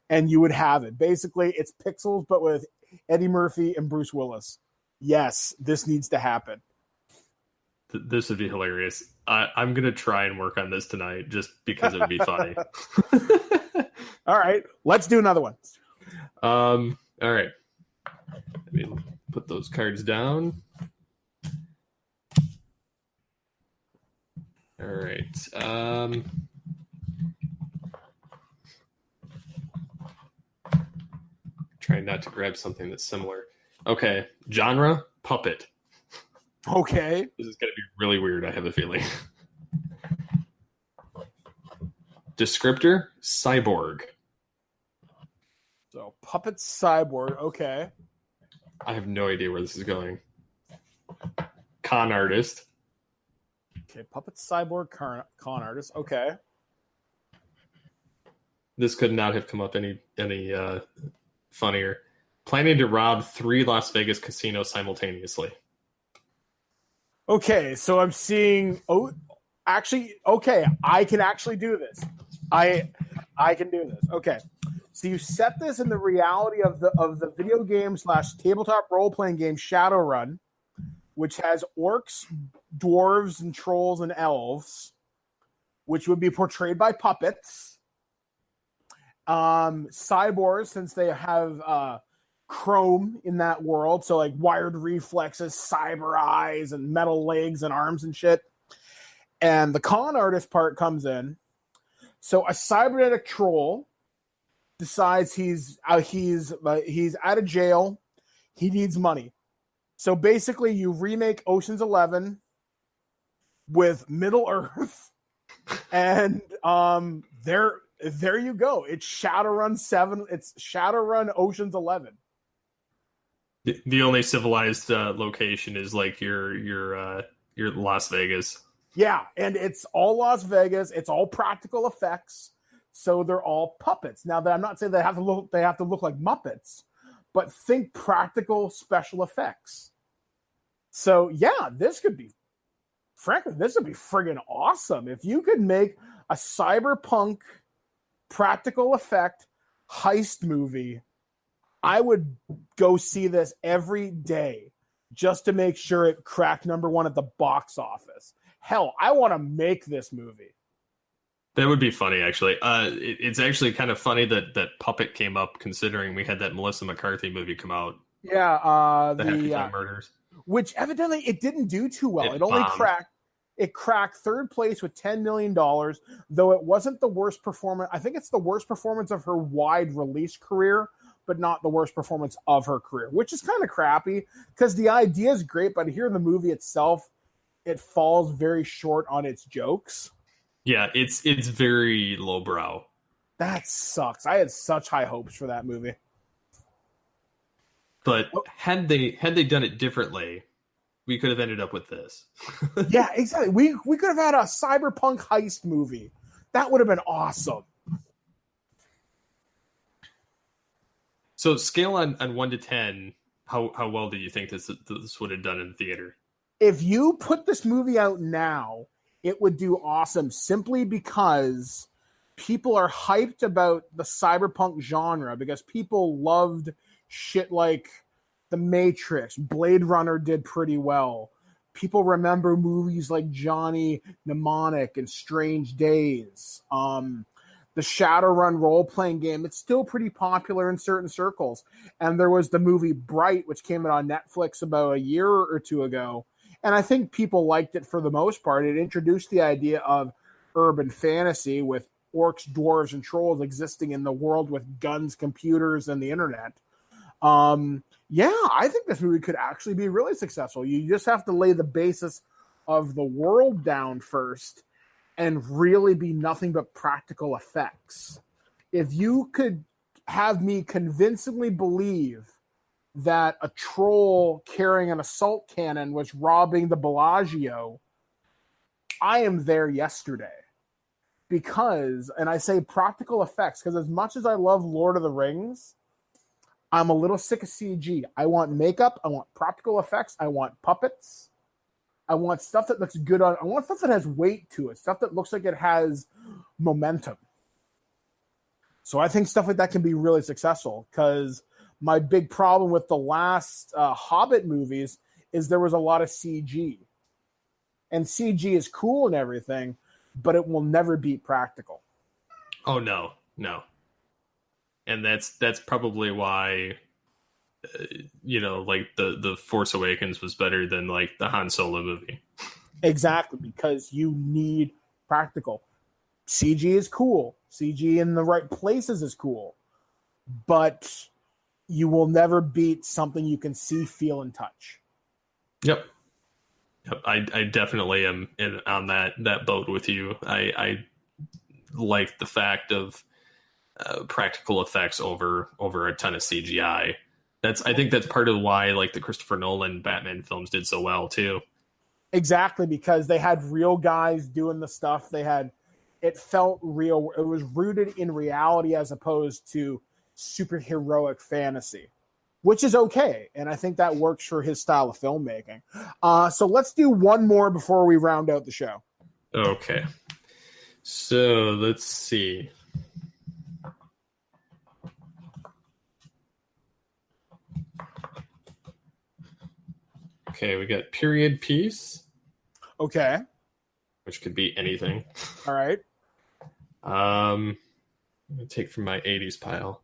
and you would have it. Basically, it's pixels but with Eddie Murphy and Bruce Willis. Yes, this needs to happen. This would be hilarious. I'm gonna try and work on this tonight just because it would be funny. All right, let's do another one. All right. Let me put those cards down. All right. Trying not to grab something that's similar. Okay. Genre, puppet. Okay. This is going to be really weird, I have a feeling. Descriptor, cyborg. So, puppet cyborg. Okay. I have no idea where this is going. Con artist. Okay, puppet cyborg con artist. Okay. This could not have come up any funnier. Planning to rob 3 Las Vegas casinos simultaneously. Okay, so I'm seeing. Oh, actually, okay, I can actually do this. I can do this. Okay, so you set this in the reality of the video game / tabletop role playing game Shadowrun, which has orcs, dwarves, and trolls and elves, which would be portrayed by puppets. Cyborgs, since they have chrome in that world, so like wired reflexes, cyber eyes, and metal legs and arms and shit. And the con artist part comes in. So a cybernetic troll decides he's out of jail. He needs money. So basically, you remake Ocean's 11 with Middle Earth, and there you go. It's Shadowrun 7. It's Shadowrun Ocean's 11. The only civilized location is like your Las Vegas. Yeah, and it's all Las Vegas. It's all practical effects, so they're all puppets. Now, I'm not saying they have to look like Muppets, but think practical special effects. So yeah, this would be friggin' awesome if you could make a cyberpunk practical effect heist movie. I would go see this every day just to make sure it cracked #1 at the box office. Hell, I want to make this movie. That would be funny, actually. It's actually kind of funny that Puppet came up, considering we had that Melissa McCarthy movie come out. Yeah, The Happy Time Murders. Which evidently it didn't do too well. It It only bombed. cracked. It cracked third place with $10 million, though it wasn't the worst performance. I think it's the worst performance of her wide release career, but not the worst performance of her career, which is kind of crappy because the idea is great, but here in the movie itself, it falls very short on its jokes. Yeah, it's very lowbrow. That sucks. I had such high hopes for that movie. But had they done it differently, we could have ended up with this. Yeah, exactly. We could have had a cyberpunk heist movie. That would have been awesome. So scale on 1 to 10, how well do you think this would have done in theater? If you put this movie out now, it would do awesome simply because people are hyped about the cyberpunk genre because people loved shit like The Matrix. Blade Runner did pretty well. People remember movies like Johnny Mnemonic and Strange Days. The Shadowrun role-playing game, it's still pretty popular in certain circles. And there was the movie Bright, which came out on Netflix about a year or two ago. And I think people liked it for the most part. It introduced the idea of urban fantasy with orcs, dwarves, and trolls existing in the world with guns, computers, and the internet. Yeah, I think this movie could actually be really successful. You just have to lay the basis of the world down first and really be nothing but practical effects. If you could have me convincingly believe that a troll carrying an assault cannon was robbing the Bellagio, I am there yesterday. Because, and I say practical effects, because as much as I love Lord of the Rings, I'm a little sick of CG. I want makeup, I want practical effects, I want puppets. I want stuff that looks good on. I want stuff that has weight to it, stuff that looks like it has momentum. So I think stuff like that can be really successful because my big problem with the last Hobbit movies is there was a lot of CG. And CG is cool and everything, but it will never beat practical. Oh, no. And that's probably why, like the Force Awakens was better than like the Han Solo movie. Exactly, because you need practical. CG is cool. CG in the right places is cool. But you will never beat something you can see, feel, and touch. Yep. I definitely am on that boat with you. I like the fact of practical effects over a ton of CGI. I think that's part of why like the Christopher Nolan Batman films did so well too. Exactly, because they had real guys doing the stuff. It felt real. It was rooted in reality as opposed to superheroic fantasy, which is okay. And I think that works for his style of filmmaking. So let's do one more before we round out the show. Okay. So let's see. Okay, we got period piece. Okay. Which could be anything. All right. I'm going to take from my 80s pile.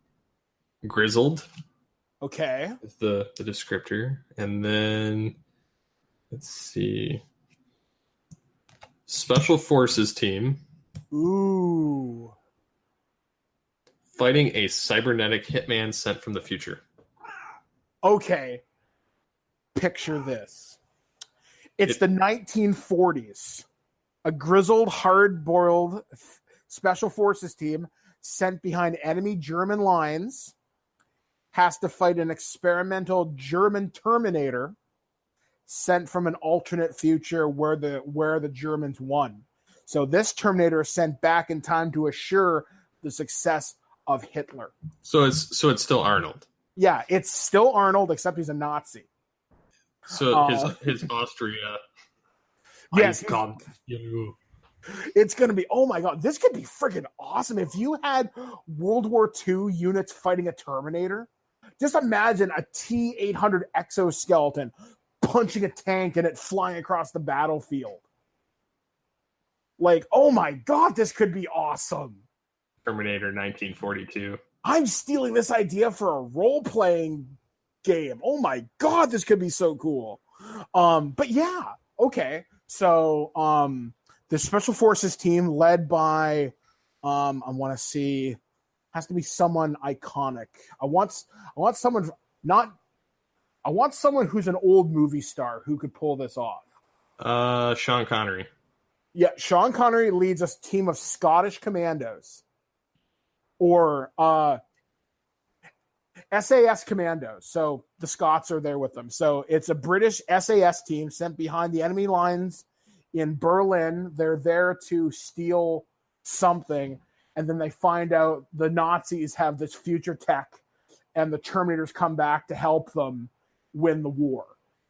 Grizzled. Okay. Is the descriptor. And then, let's see. Special Forces team. Ooh. Fighting a cybernetic hitman sent from the future. Okay. Picture this. It's the 1940s. A grizzled, hard-boiled special forces team sent behind enemy German lines has to fight an experimental German Terminator sent from an alternate future where the Germans won. So this Terminator is sent back in time to assure the success of Hitler. So it's still Arnold. Yeah, it's still Arnold, except he's a Nazi. So his Austria. Yes, it's going to be. Oh my god, this could be freaking awesome if you had World War II units fighting a Terminator. Just imagine a T-800 exoskeleton punching a tank and it flying across the battlefield. Like, oh my God, this could be awesome. Terminator 1942. I'm stealing this idea for a role-playing game. Oh my God, this could be so cool. But yeah, okay. So the Special Forces team led by, I want to see, has to be someone iconic. I want someone who's an old movie star who could pull this off. Sean Connery. Yeah, Sean Connery leads a team of Scottish commandos. Or SAS commandos. So the Scots are there with them. So it's a British SAS team sent behind the enemy lines in Berlin. They're there to steal something. And then they find out the Nazis have this future tech and the Terminators come back to help them win the war.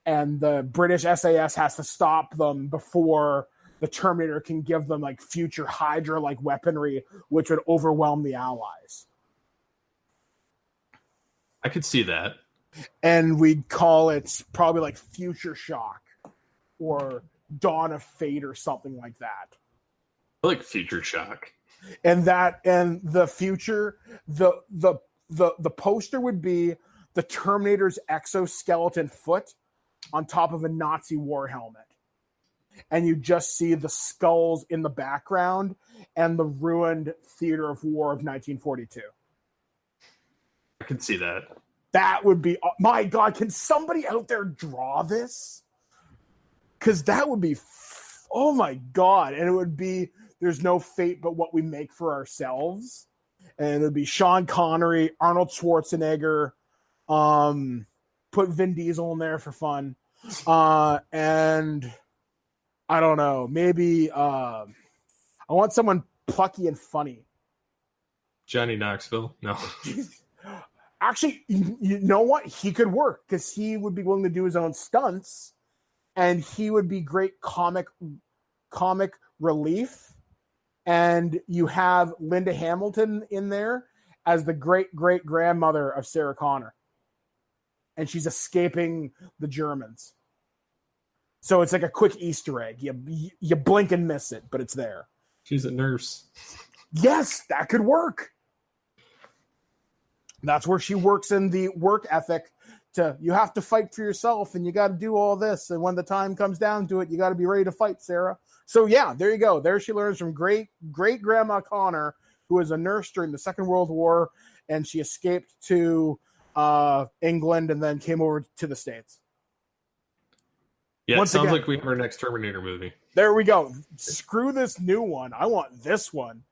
And the British SAS has to stop them before the Terminator can give them like future Hydra-like weaponry, which would overwhelm the Allies. I could see that. And we'd call it probably like Future Shock or Dawn of Fate or something like that. I like Future Shock. And the future, the poster would be the Terminator's exoskeleton foot on top of a Nazi war helmet. And you just see the skulls in the background and the ruined theater of war of 1942. I can see that. That would be, my God, can somebody out there draw this? Because that would be, oh my God. And it would be, there's no fate but what we make for ourselves. And it would be Sean Connery, Arnold Schwarzenegger, put Vin Diesel in there for fun. And I don't know, maybe I want someone plucky and funny. Johnny Knoxville? No. Actually, you know what? He could work because he would be willing to do his own stunts and he would be great comic relief. And you have Linda Hamilton in there as the great-great-grandmother of Sarah Connor. And she's escaping the Germans. So it's like a quick Easter egg. You blink and miss it, but it's there. She's a nurse. Yes, that could work. That's where she works in the work ethic you have to fight for yourself and you got to do all this. And when the time comes down to it, you got to be ready to fight, Sarah. So yeah, there you go. There she learns from great-grandma Connor, who was a nurse during the Second World War, and she escaped to England and then came over to the States. Yeah, it sounds like we have our next Terminator movie. There we go. Screw this new one. I want this one.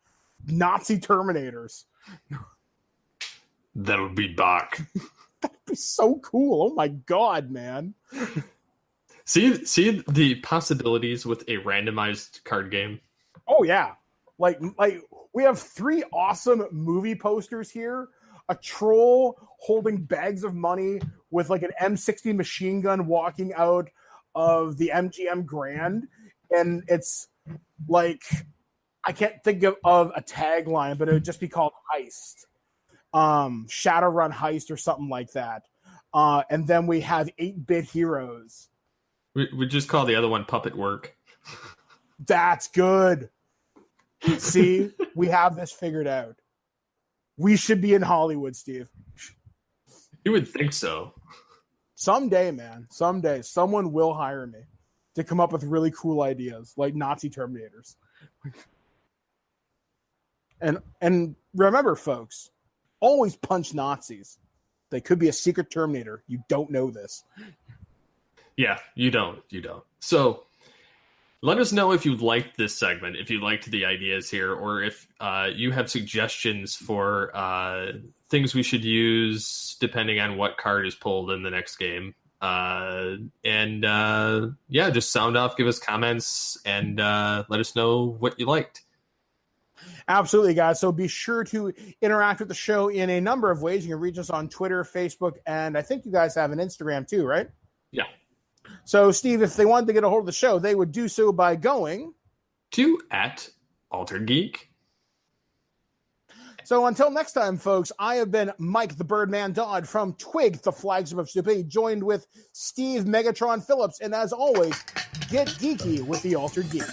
Nazi Terminators. That would be Bach. That'd be so cool. Oh my God, man. See the possibilities with a randomized card game? Oh yeah. Like we have 3 awesome movie posters here. A troll holding bags of money with like an M60 machine gun walking out of the MGM Grand. And it's like, I can't think of a tagline, but it would just be called Heist. Shadowrun Heist or something like that. And then we have 8-Bit Heroes. We just call the other one Puppet Work. That's good. See, we have this figured out. We should be in Hollywood, Steve. You would think so. Someday, man. Someday, someone will hire me to come up with really cool ideas, like Nazi Terminators. And remember, folks, always punch Nazis. They could be a secret Terminator. You don't know this. Yeah, you don't. So let us know if you liked this segment, if you liked the ideas here, or if you have suggestions for things we should use depending on what card is pulled in the next game. Just sound off, give us comments, and let us know what you liked. Absolutely, guys. So be sure to interact with the show in a number of ways. You can reach us on Twitter, Facebook, and I think you guys have an Instagram too, right? Yeah. So, Steve, if they wanted to get a hold of the show, they would do so by going to @Altered Geek. So until next time, folks, I have been Mike the Birdman Dodd from Twig, the flagship of stupidity, joined with Steve Megatron Phillips. And as always, get geeky with the Altered Geek.